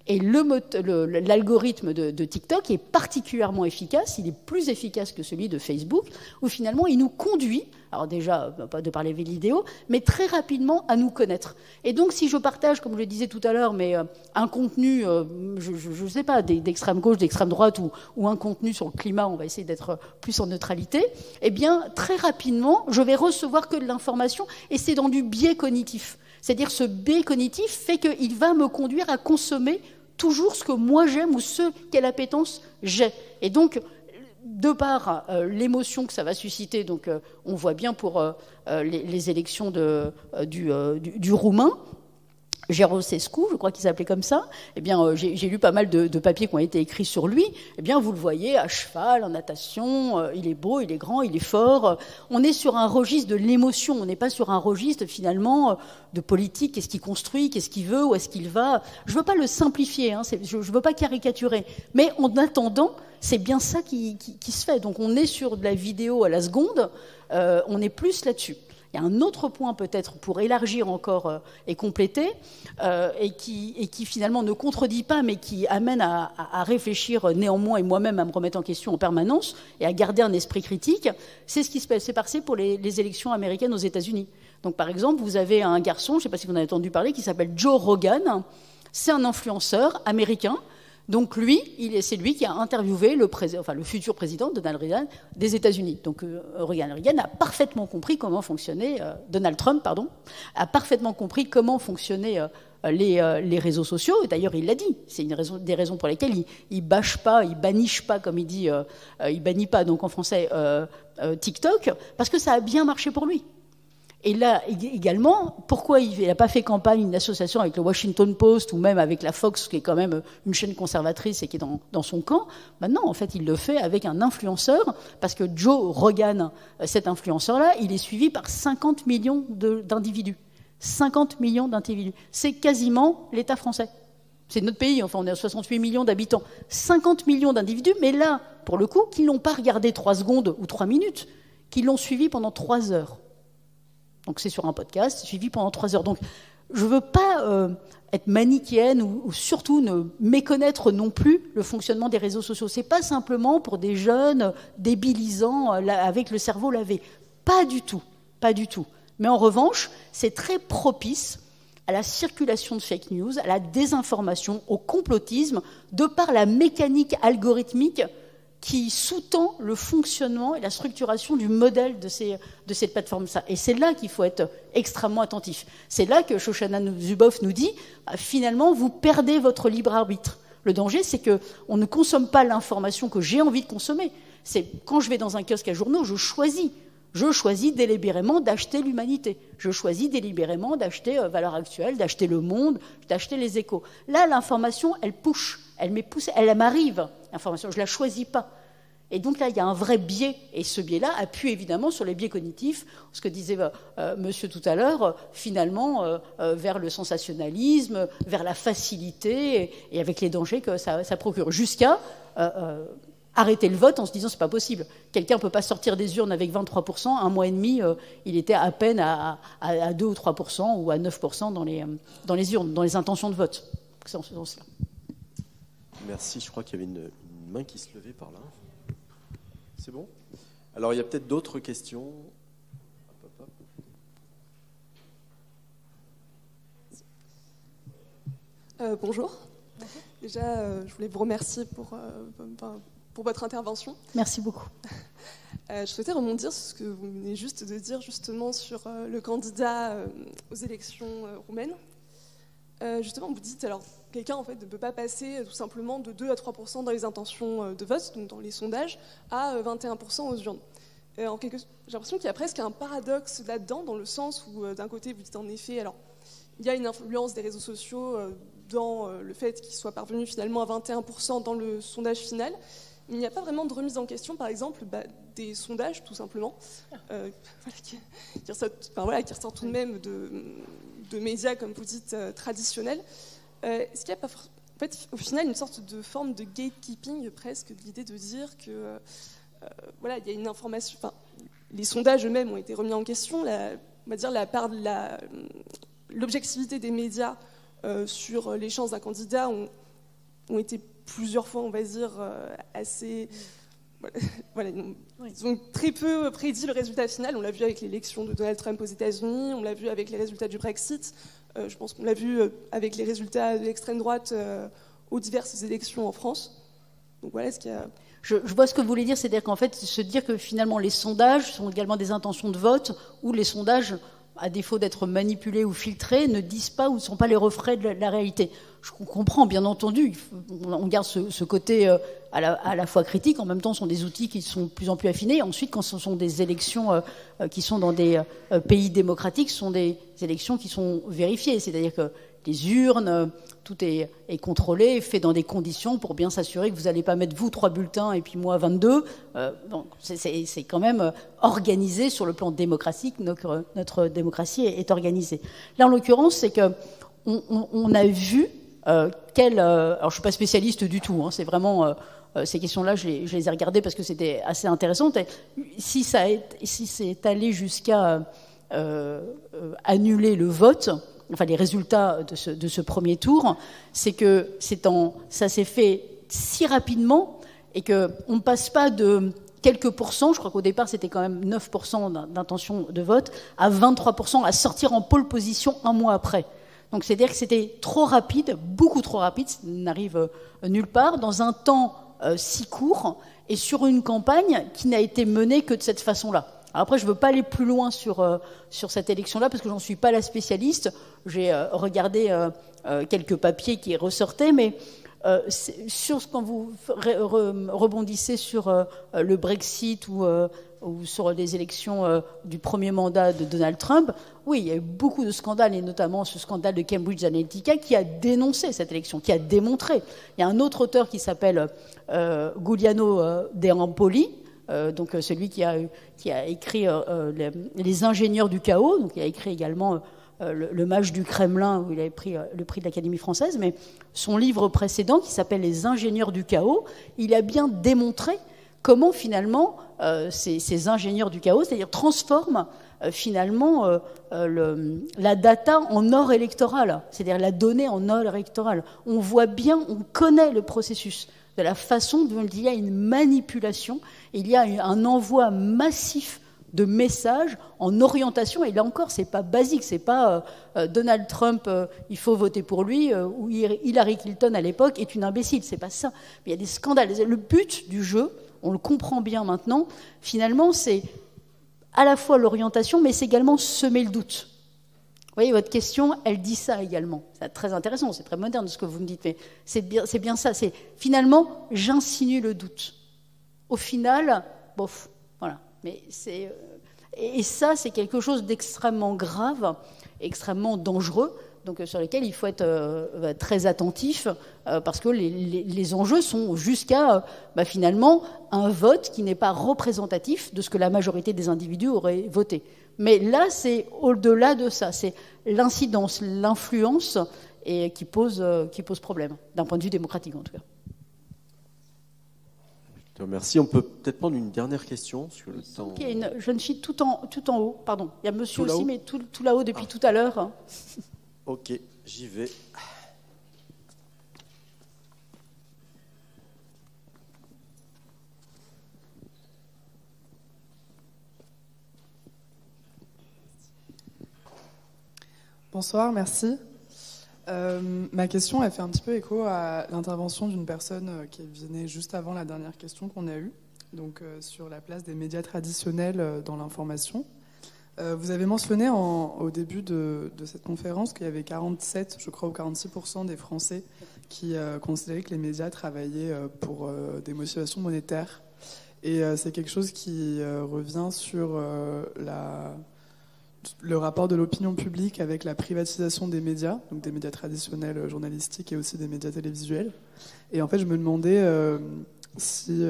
Et l'algorithme de TikTok est particulièrement efficace, il est plus efficace que celui de Facebook, où finalement il nous conduit, alors déjà, pas de par les vidéos, mais très rapidement à nous connaître. Et donc si je partage, comme je le disais tout à l'heure, mais un contenu, je ne sais pas, d'extrême gauche, d'extrême droite, ou un contenu sur le climat, on va essayer d'être plus en neutralité, eh bien très rapidement, je vais recevoir que de l'information, et c'est dans du biais cognitif. C'est-à-dire ce biais cognitif fait qu'il va me conduire à consommer toujours ce que moi j'aime ou ce quelle appétence j'ai. Et donc, de par l'émotion que ça va susciter, donc on voit bien pour les élections du Roumain, Gerosescu, je crois qu'il s'appelait comme ça, eh bien, j'ai lu pas mal de papiers qui ont été écrits sur lui. Eh bien, vous le voyez, à cheval, en natation, il est beau, il est grand, il est fort. On est sur un registre de l'émotion, on n'est pas sur un registre, finalement, de politique. Qu'est-ce qu'il construit, qu'est-ce qu'il veut, où est-ce qu'il va. Je ne veux pas le simplifier, hein, je ne veux pas caricaturer. Mais en attendant, c'est bien ça qui se fait. Donc, on est sur de la vidéo à la seconde, on est plus là-dessus. Il y a un autre point peut-être pour élargir encore et compléter, et qui finalement ne contredit pas, mais qui amène à réfléchir néanmoins, et moi-même à me remettre en question en permanence, et à garder un esprit critique, c'est ce qui s'est passé pour les élections américaines aux États-Unis. Donc par exemple, vous avez un garçon, je ne sais pas si vous en avez entendu parler, qui s'appelle Joe Rogan, c'est un influenceur américain. Donc lui, c'est lui qui a interviewé le futur président Donald Reagan des États-Unis. Donc Reagan a parfaitement compris comment fonctionnait Donald Trump, a parfaitement compris comment fonctionnaient les réseaux sociaux. Et d'ailleurs, il l'a dit. C'est des raisons pour lesquelles il bâche pas, il baniche pas, comme il dit, il bannit pas donc en français TikTok, parce que ça a bien marché pour lui. Et là, également, pourquoi il n'a pas fait campagne, une association avec le Washington Post ou même avec la Fox, qui est quand même une chaîne conservatrice et qui est dans son camp? Maintenant, en fait, il le fait avec un influenceur, parce que Joe Rogan, cet influenceur-là, il est suivi par 50 millions d'individus. 50 millions d'individus. C'est quasiment l'État français. C'est notre pays, enfin, on est à 68 millions d'habitants. 50 millions d'individus, mais là, pour le coup, qui ne l'ont pas regardé 3 secondes ou 3 minutes, qui l'ont suivi pendant 3 heures. Donc c'est sur un podcast, c'est suivi pendant 3 heures. Donc je ne veux pas être manichéenne ou surtout ne méconnaître non plus le fonctionnement des réseaux sociaux. Ce n'est pas simplement pour des jeunes débilisants avec le cerveau lavé. Pas du tout, pas du tout. Mais en revanche, c'est très propice à la circulation de fake news, à la désinformation, au complotisme, de par la mécanique algorithmique qui sous-tend le fonctionnement et la structuration du modèle de cette plateforme. Et c'est là qu'il faut être extrêmement attentif. C'est là que Shoshana Zuboff nous dit, finalement, vous perdez votre libre arbitre. Le danger, c'est qu'on ne consomme pas l'information que j'ai envie de consommer. C'est quand je vais dans un kiosque à journaux, je choisis Je choisis délibérément d'acheter l'Humanité. Je choisis délibérément d'acheter Valeurs Actuelles, d'acheter Le Monde, d'acheter Les Échos. Là, l'information, elle push, elle m'est poussée, elle m'arrive, l'information, je ne la choisis pas. Et donc là, il y a un vrai biais, et ce biais-là appuie évidemment sur les biais cognitifs, ce que disait monsieur tout à l'heure, finalement, vers le sensationnalisme, vers la facilité, et avec les dangers que ça procure, jusqu'à arrêter le vote en se disant c'est pas possible. Quelqu'un ne peut pas sortir des urnes avec 23%, un mois et demi, il était à peine à 2 ou 3% ou à 9% dans les urnes, dans les intentions de vote. C'est en ce sens-là. Merci, je crois qu'il y avait une main qui se levait par là. C'est bon ? Alors il y a peut-être d'autres questions. Bonjour. Déjà, je voulais vous remercier pour votre intervention. Merci beaucoup. Je souhaitais rebondir sur ce que vous venez juste de dire justement sur le candidat aux élections roumaines. Justement, vous dites, alors, quelqu'un en fait ne peut pas passer tout simplement de 2 à 3% dans les intentions de vote, donc dans les sondages, à 21% aux urnes. J'ai l'impression qu'il y a presque un paradoxe là-dedans, dans le sens où, d'un côté, vous dites en effet, alors, il y a une influence des réseaux sociaux dans le fait qu'ils soient parvenus finalement à 21% dans le sondage final, mais il n'y a pas vraiment de remise en question, par exemple, des sondages, tout simplement, qui ressortent tout de même de médias, comme vous dites, traditionnels. Est-ce qu'il n'y a pas, en fait, au final, une sorte de forme de gatekeeping, presque, de l'idée de dire que, il y a une information... Enfin, les sondages eux-mêmes ont été remis en question, on va dire la part de l'objectivité des médias sur les chances d'un candidat ont été plusieurs fois, on va dire, assez... Voilà, ils ont très peu prédit le résultat final. On l'a vu avec l'élection de Donald Trump aux États-Unis, on l'a vu avec les résultats du Brexit, je pense qu'on l'a vu avec les résultats de l'extrême droite aux diverses élections en France. Donc voilà, est-ce qu'il y a... Je vois ce que vous voulez dire, c'est-à-dire qu'en fait, se dire que finalement les sondages sont également des intentions de vote, ou les sondages, à défaut d'être manipulés ou filtrés, ne disent pas ou ne sont pas les reflets de la réalité. Je comprends, bien entendu, on garde ce côté à la fois critique, en même temps ce sont des outils qui sont de plus en plus affinés. Ensuite, quand ce sont des élections qui sont dans des pays démocratiques, ce sont des élections qui sont vérifiées, c'est-à-dire que les urnes, tout est contrôlé, fait dans des conditions pour bien s'assurer que vous n'allez pas mettre vous 3 bulletins et puis moi 22. Donc c'est quand même organisé sur le plan démocratique. Notre démocratie est organisée. Là, en l'occurrence, c'est que on a vu alors je suis pas spécialiste du tout. C'est vraiment ces questions-là, je les ai regardées parce que c'était assez intéressant. Si c'est allé jusqu'à annuler le vote. Enfin, les résultats de ce premier tour, c'est que ça s'est fait si rapidement et qu'on ne passe pas de quelques pourcents, je crois qu'au départ c'était quand même 9% d'intention de vote, à 23%, à sortir en pole position un mois après. Donc c'est-à-dire que c'était trop rapide, beaucoup trop rapide, ça n'arrive nulle part, dans un temps si court et sur une campagne qui n'a été menée que de cette façon-là. Alors après, je ne veux pas aller plus loin sur cette élection-là parce que j'en suis pas la spécialiste. J'ai regardé quelques papiers qui ressortaient, mais quand vous rebondissez sur le Brexit ou sur les élections du premier mandat de Donald Trump, oui, il y a eu beaucoup de scandales, et notamment ce scandale de Cambridge Analytica qui a dénoncé cette élection, qui a démontré. Il y a un autre auteur qui s'appelle Giuliano De Rampoli, donc celui qui a écrit Les ingénieurs du chaos, donc il a écrit également le mage du Kremlin, où il avait pris le prix de l'Académie française, mais son livre précédent, qui s'appelle Les ingénieurs du chaos, il a bien démontré comment finalement ces ingénieurs du chaos, c'est-à-dire transforment finalement la data en or électoral, c'est-à-dire la donnée en or électoral. On voit bien, on connaît le processus de la façon dont il y a une manipulation, il y a un envoi massif de messages en orientation, et là encore, c'est pas basique, c'est pas Donald Trump, il faut voter pour lui, ou Hillary Clinton à l'époque est une imbécile, c'est pas ça. Mais il y a des scandales. Le but du jeu, on le comprend bien maintenant, finalement, c'est à la fois l'orientation, mais c'est également semer le doute. Vous voyez, votre question, elle dit ça également. C'est très intéressant, c'est très moderne ce que vous me dites, mais c'est bien ça. C'est finalement, j'insinue le doute. Au final, bof, voilà. Mais Et ça, c'est quelque chose d'extrêmement grave, extrêmement dangereux, donc sur lesquels il faut être très attentif, parce que les enjeux sont jusqu'à finalement un vote qui n'est pas représentatif de ce que la majorité des individus auraient voté. Mais là, c'est au-delà de ça, c'est l'incidence, l'influence et qui pose problème, d'un point de vue démocratique en tout cas. Merci. On peut peut-être prendre une dernière question sur le temps. Il y a une jeune fille tout en haut, pardon. Il y a monsieur aussi, mais tout là-haut depuis tout à l'heure. Ok, j'y vais. Bonsoir, merci. Ma question, elle fait un petit peu écho à l'intervention d'une personne qui venait juste avant la dernière question qu'on a eue, donc sur la place des médias traditionnels dans l'information. Vous avez mentionné au début de cette conférence qu'il y avait 47, je crois, ou 46% des Français qui considéraient que les médias travaillaient pour des motivations monétaires. Et c'est quelque chose qui revient sur le rapport de l'opinion publique avec la privatisation des médias, donc des médias traditionnels journalistiques et aussi des médias télévisuels. Et en fait, je me demandais si,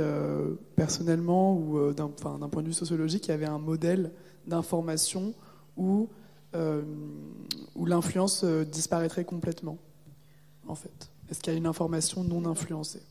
personnellement ou d'un point de vue sociologique, il y avait un modèle d'information où l'influence disparaîtrait complètement, en fait. Est-ce qu'il y a une information non influencée ?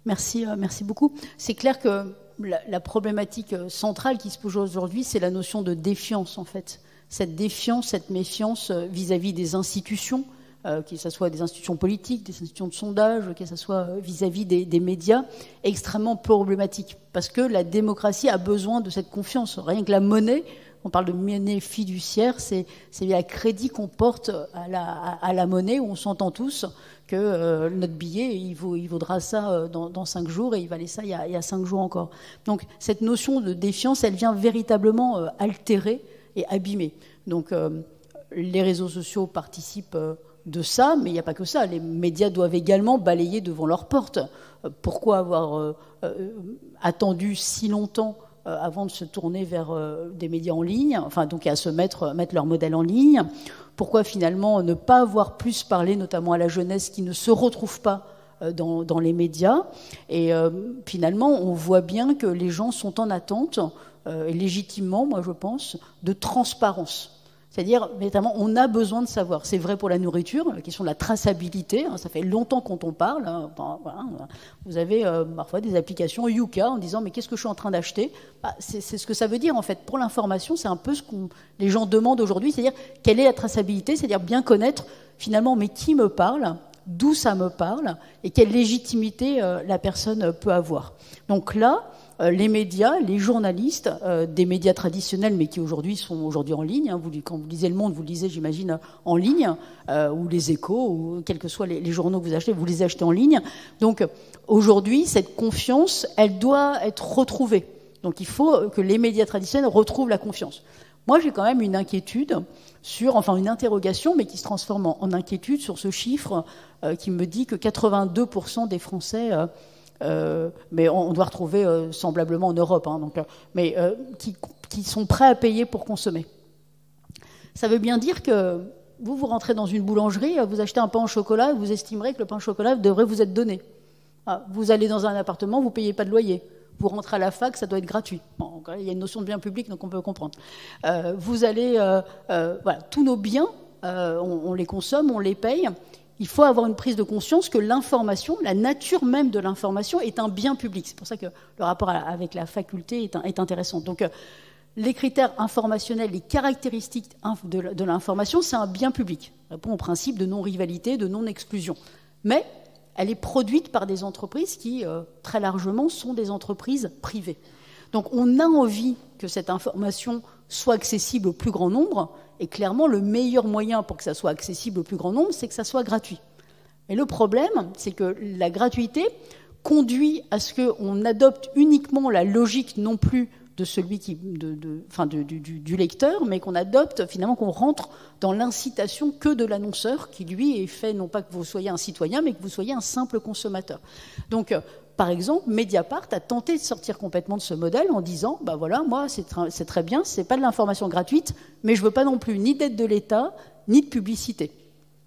Merci beaucoup. C'est clair que la problématique centrale qui se pose aujourd'hui, c'est la notion de défiance, en fait. Cette défiance, cette méfiance vis-à-vis des institutions, que ce soit des institutions politiques, des institutions de sondage, que ce soit vis-à-vis des médias, extrêmement problématique. Parce que la démocratie a besoin de cette confiance. Rien que la monnaie, on parle de monnaie fiduciaire, c'est via crédit qu'on porte à la monnaie, où on s'entend tous que notre billet, il vaudra ça dans 5 jours, et il valait ça il y a 5 jours encore. Donc cette notion de défiance, elle vient véritablement altérer et abîmer. Donc les réseaux sociaux participent de ça, mais il n'y a pas que ça. Les médias doivent également balayer devant leur porte. Pourquoi avoir attendu si longtemps avant de se tourner vers des médias en ligne, enfin donc à se mettre leur modèle en ligne? Pourquoi finalement ne pas avoir plus parlé, notamment à la jeunesse qui ne se retrouve pas dans les médias? Et finalement, on voit bien que les gens sont en attente, et légitimement, moi je pense, de transparence. C'est-à-dire, notamment, on a besoin de savoir. C'est vrai pour la nourriture, la question de la traçabilité. Ça fait longtemps qu'on en parle. Voilà. Vous avez parfois des applications Yuka en disant « mais qu'est-ce que je suis en train d'acheter ?» C'est ce que ça veut dire, en fait. Pour l'information, c'est un peu ce que les gens demandent aujourd'hui. C'est-à-dire, quelle est la traçabilité? C'est-à-dire bien connaître, finalement, mais qui me parle, d'où ça me parle, et quelle légitimité la personne peut avoir. Donc là, les médias, les journalistes, des médias traditionnels, mais qui aujourd'hui sont en ligne. Quand vous lisez Le Monde, vous le lisez, j'imagine, en ligne, ou les Échos, ou quels que soient les journaux que vous achetez, vous les achetez en ligne. Donc aujourd'hui, cette confiance, elle doit être retrouvée. Donc il faut que les médias traditionnels retrouvent la confiance. Moi, j'ai quand même une inquiétude une interrogation, mais qui se transforme en inquiétude sur ce chiffre qui me dit que 82% des Français... mais on doit retrouver semblablement en Europe, qui sont prêts à payer pour consommer. Ça veut bien dire que vous rentrez dans une boulangerie, vous achetez un pain au chocolat, vous estimerez que le pain au chocolat devrait vous être donné. Vous allez dans un appartement, vous ne payez pas de loyer. Vous rentrez à la fac, ça doit être gratuit. Bon, il y a une notion de bien public, donc on peut comprendre. Vous allez... tous nos biens, on les consomme, on les paye. Il faut avoir une prise de conscience que l'information, la nature même de l'information, est un bien public. C'est pour ça que le rapport avec la faculté est intéressant. Donc, les critères informationnels, les caractéristiques de l'information, c'est un bien public. Ça répond au principe de non-rivalité, de non-exclusion. Mais elle est produite par des entreprises qui, très largement, sont des entreprises privées. Donc, on a envie que cette information soit accessible au plus grand nombre, et clairement, le meilleur moyen pour que ça soit accessible au plus grand nombre, c'est que ça soit gratuit. Et le problème, c'est que la gratuité conduit à ce qu'on adopte uniquement la logique non plus de celui du lecteur, mais qu'on adopte finalement, qu'on rentre dans l'incitation que de l'annonceur, qui lui est fait non pas que vous soyez un citoyen, mais que vous soyez un simple consommateur. Donc, par exemple, Mediapart a tenté de sortir complètement de ce modèle en disant, bah voilà, moi c'est très bien, c'est pas de l'information gratuite, mais je veux pas non plus ni d'aide de l'État, ni de publicité.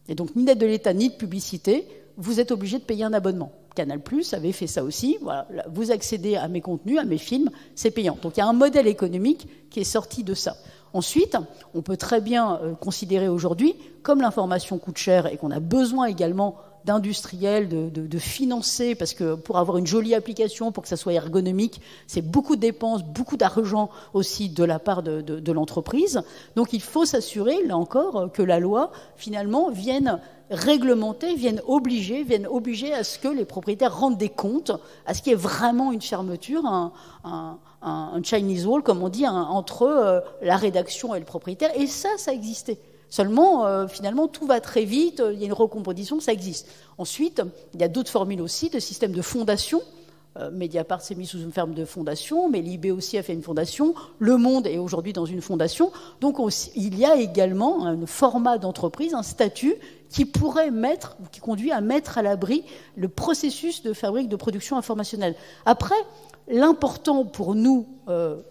Et donc, ni d'aide de l'État, ni de publicité, vous êtes obligé de payer un abonnement. Canal+ avait fait ça aussi. Voilà, vous accédez à mes contenus, à mes films, c'est payant. Donc il y a un modèle économique qui est sorti de ça. Ensuite, on peut très bien considérer aujourd'hui, comme l'information coûte cher et qu'on a besoin également d'industriels, de financer, parce que pour avoir une jolie application, pour que ça soit ergonomique, c'est beaucoup de dépenses, beaucoup d'argent aussi de la part de l'entreprise. Donc il faut s'assurer, là encore, que la loi, finalement, vienne réglementer, viennent obliger à ce que les propriétaires rendent des comptes, à ce qu'il y ait vraiment une fermeture, un Chinese wall, comme on dit, entre la rédaction et le propriétaire. Et ça existait. Seulement, finalement, tout va très vite, il y a une recomposition, ça existe. Ensuite, il y a d'autres formules aussi, de systèmes de fondation. Mediapart s'est mis sous une forme de fondation, mais Libé aussi a fait une fondation. Le Monde est aujourd'hui dans une fondation. Donc, il y a également un format d'entreprise, un statut qui conduit à mettre à l'abri le processus de fabrique de production informationnelle. Après, l'important pour nous,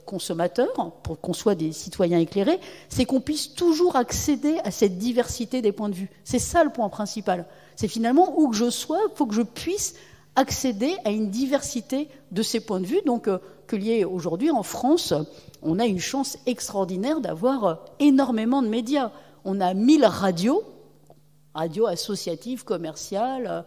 consommateurs, pour qu'on soit des citoyens éclairés, c'est qu'on puisse toujours accéder à cette diversité des points de vue. C'est ça le point principal. C'est finalement, où que je sois, il faut que je puisse accéder à une diversité de ces points de vue. Donc, qu'il y ait aujourd'hui en France, on a une chance extraordinaire d'avoir énormément de médias. On a 1000 radios associatives, commerciales,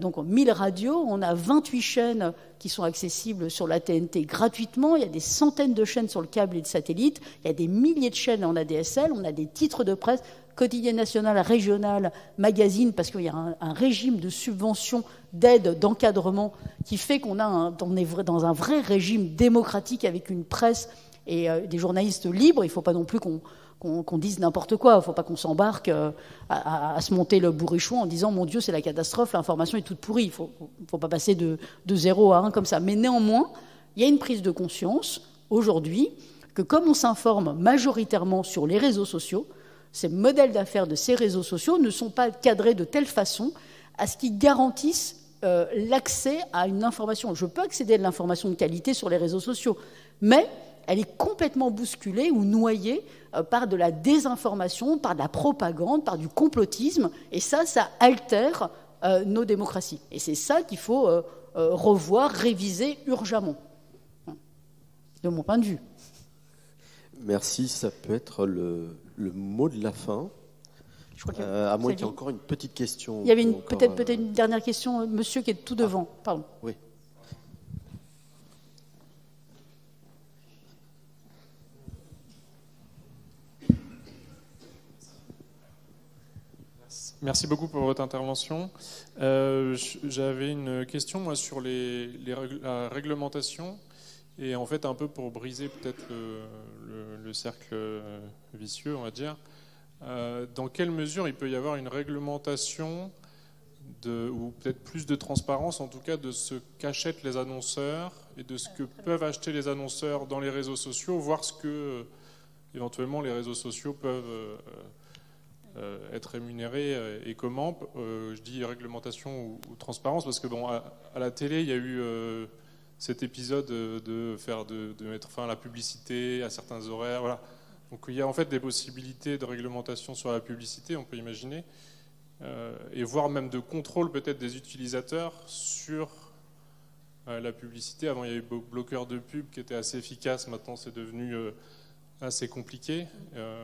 donc 1000 radios, on a 28 chaînes qui sont accessibles sur la TNT gratuitement, il y a des centaines de chaînes sur le câble et le satellite, il y a des milliers de chaînes en ADSL, on a des titres de presse, quotidien national, régional, magazine, parce qu'il y a un régime de subvention, d'aide, d'encadrement, qui fait on est dans un vrai régime démocratique avec une presse et des journalistes libres. Il ne faut pas non plus qu'on dise n'importe quoi. Il ne faut pas qu'on s'embarque à se monter le bourrichon en disant « Mon Dieu, c'est la catastrophe, l'information est toute pourrie ». Il ne faut pas passer de 0 à 1 comme ça. Mais néanmoins, il y a une prise de conscience aujourd'hui que comme on s'informe majoritairement sur les réseaux sociaux, ces modèles d'affaires de ces réseaux sociaux ne sont pas cadrés de telle façon à ce qu'ils garantissent l'accès à une information. Je peux accéder à de l'information de qualité sur les réseaux sociaux, mais elle est complètement bousculée ou noyée par de la désinformation, par de la propagande, par du complotisme, et ça altère nos démocraties. Et c'est ça qu'il faut revoir, réviser urgemment, de mon point de vue. Merci, ça peut être le mot de la fin. Je crois à moins qu'il y ait encore une petite question. Il y avait peut-être une dernière question, monsieur qui est tout devant. Pardon. Oui. Merci beaucoup pour votre intervention. J'avais une question moi, sur la réglementation et en fait un peu pour briser peut-être le cercle vicieux, on va dire. Dans quelle mesure il peut y avoir une réglementation ou peut-être plus de transparence en tout cas de ce qu'achètent les annonceurs et de ce que peuvent acheter les annonceurs dans les réseaux sociaux, voir ce que éventuellement les réseaux sociaux peuvent être rémunérés et comment. Je dis réglementation ou transparence parce que bon, à la télé il y a eu cet épisode de mettre fin à la publicité à certains horaires, voilà. Donc il y a en fait des possibilités de réglementation sur la publicité, on peut imaginer, et voire même de contrôle peut-être des utilisateurs sur la publicité. Avant il y avait bloqueurs de pub qui étaient assez efficaces, maintenant c'est devenu assez compliqué.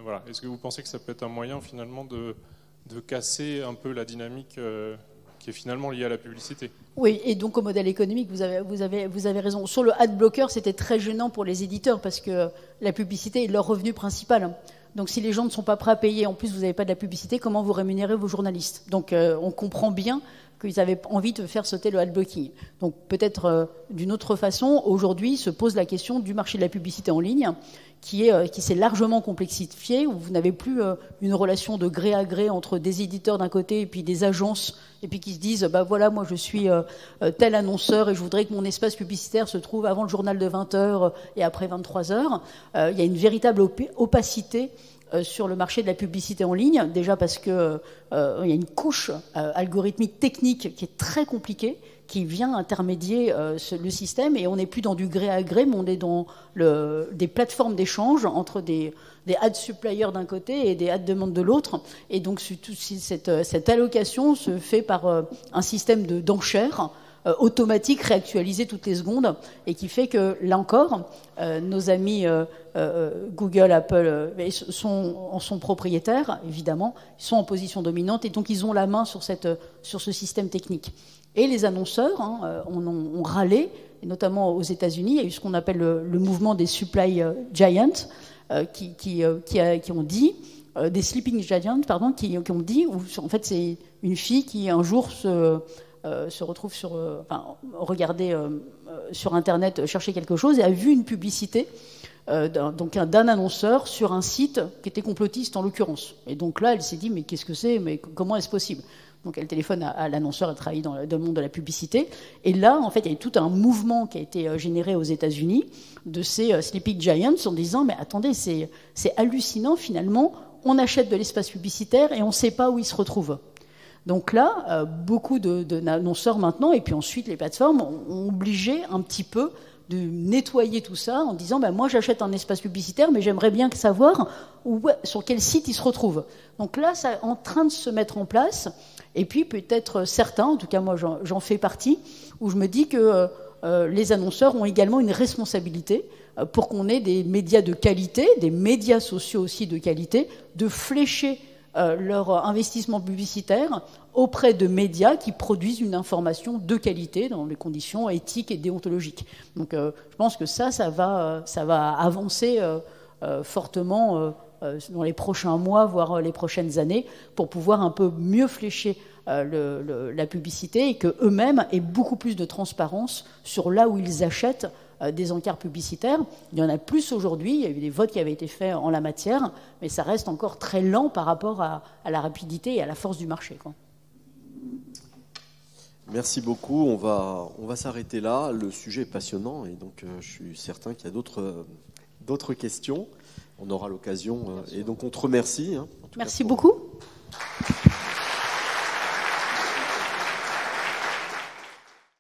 Voilà. Est-ce que vous pensez que ça peut être un moyen finalement de casser un peu la dynamique qui est finalement liée à la publicité? Oui, et donc au modèle économique, vous avez raison. Sur le ad blocker, c'était très gênant pour les éditeurs parce que la publicité est leur revenu principal. Donc si les gens ne sont pas prêts à payer, en plus vous n'avez pas de la publicité, comment vous rémunérez vos journalistes? Donc on comprend bien qu'ils avaient envie de faire sauter le ad blocking. Donc peut-être d'une autre façon, aujourd'hui se pose la question du marché de la publicité en ligne, qui s'est largement complexifié, où vous n'avez plus une relation de gré à gré entre des éditeurs d'un côté et puis des agences, et puis qui se disent bah voilà, moi je suis tel annonceur et je voudrais que mon espace publicitaire se trouve avant le journal de 20h et après 23h. Il y a une véritable opacité sur le marché de la publicité en ligne, déjà parce que il y a une couche algorithmique technique qui est très compliquée, qui vient intermédier le système, et on n'est plus dans du gré à gré, mais on est dans des plateformes d'échange entre des ad suppliers d'un côté et des ad demandes de l'autre, et donc cette allocation se fait par un système d'enchères automatique réactualisé toutes les secondes, et qui fait que, là encore, nos amis Google, Apple en sont propriétaires, évidemment, ils sont en position dominante, et donc ils ont la main sur ce système technique. Et les annonceurs ont râlé, et notamment aux États-Unis, il y a eu ce qu'on appelle le mouvement des supply giants, qui ont dit, des sleeping giants, pardon, qui ont dit, en fait c'est une fille qui un jour se retrouve regarder sur Internet, chercher quelque chose, et a vu une publicité d'un annonceur sur un site qui était complotiste en l'occurrence. Et donc là, elle s'est dit, mais qu'est-ce que c'est, mais comment est-ce possible? Donc elle téléphone à l'annonceur, elle travaille dans le monde de la publicité. Et là, en fait, il y a tout un mouvement qui a été généré aux États-Unis de ces Sleeping Giants en disant, mais attendez, c'est hallucinant finalement, on achète de l'espace publicitaire et on ne sait pas où il se retrouve. Donc là, beaucoup d'annonceurs maintenant, et puis ensuite les plateformes, ont obligé un petit peu de nettoyer tout ça en disant moi j'achète un espace publicitaire, mais j'aimerais bien savoir sur quel site il se retrouve. Donc là, ça est en train de se mettre en place. Et puis peut-être certains, en tout cas moi j'en fais partie, où je me dis que les annonceurs ont également une responsabilité pour qu'on ait des médias de qualité, des médias sociaux aussi de qualité, de flécher leur investissement publicitaire auprès de médias qui produisent une information de qualité dans les conditions éthiques et déontologiques. Donc je pense que ça va avancer fortement dans les prochains mois, voire les prochaines années, pour pouvoir un peu mieux flécher la publicité, et qu'eux-mêmes aient beaucoup plus de transparence sur là où ils achètent des encarts publicitaires. Il y en a plus aujourd'hui, il y a eu des votes qui avaient été faits en la matière, mais ça reste encore très lent par rapport à la rapidité et à la force du marché, quoi. Merci beaucoup, on va s'arrêter là, le sujet est passionnant, et donc je suis certain qu'il y a d'autres questions. On aura l'occasion, et donc on te remercie. Merci beaucoup.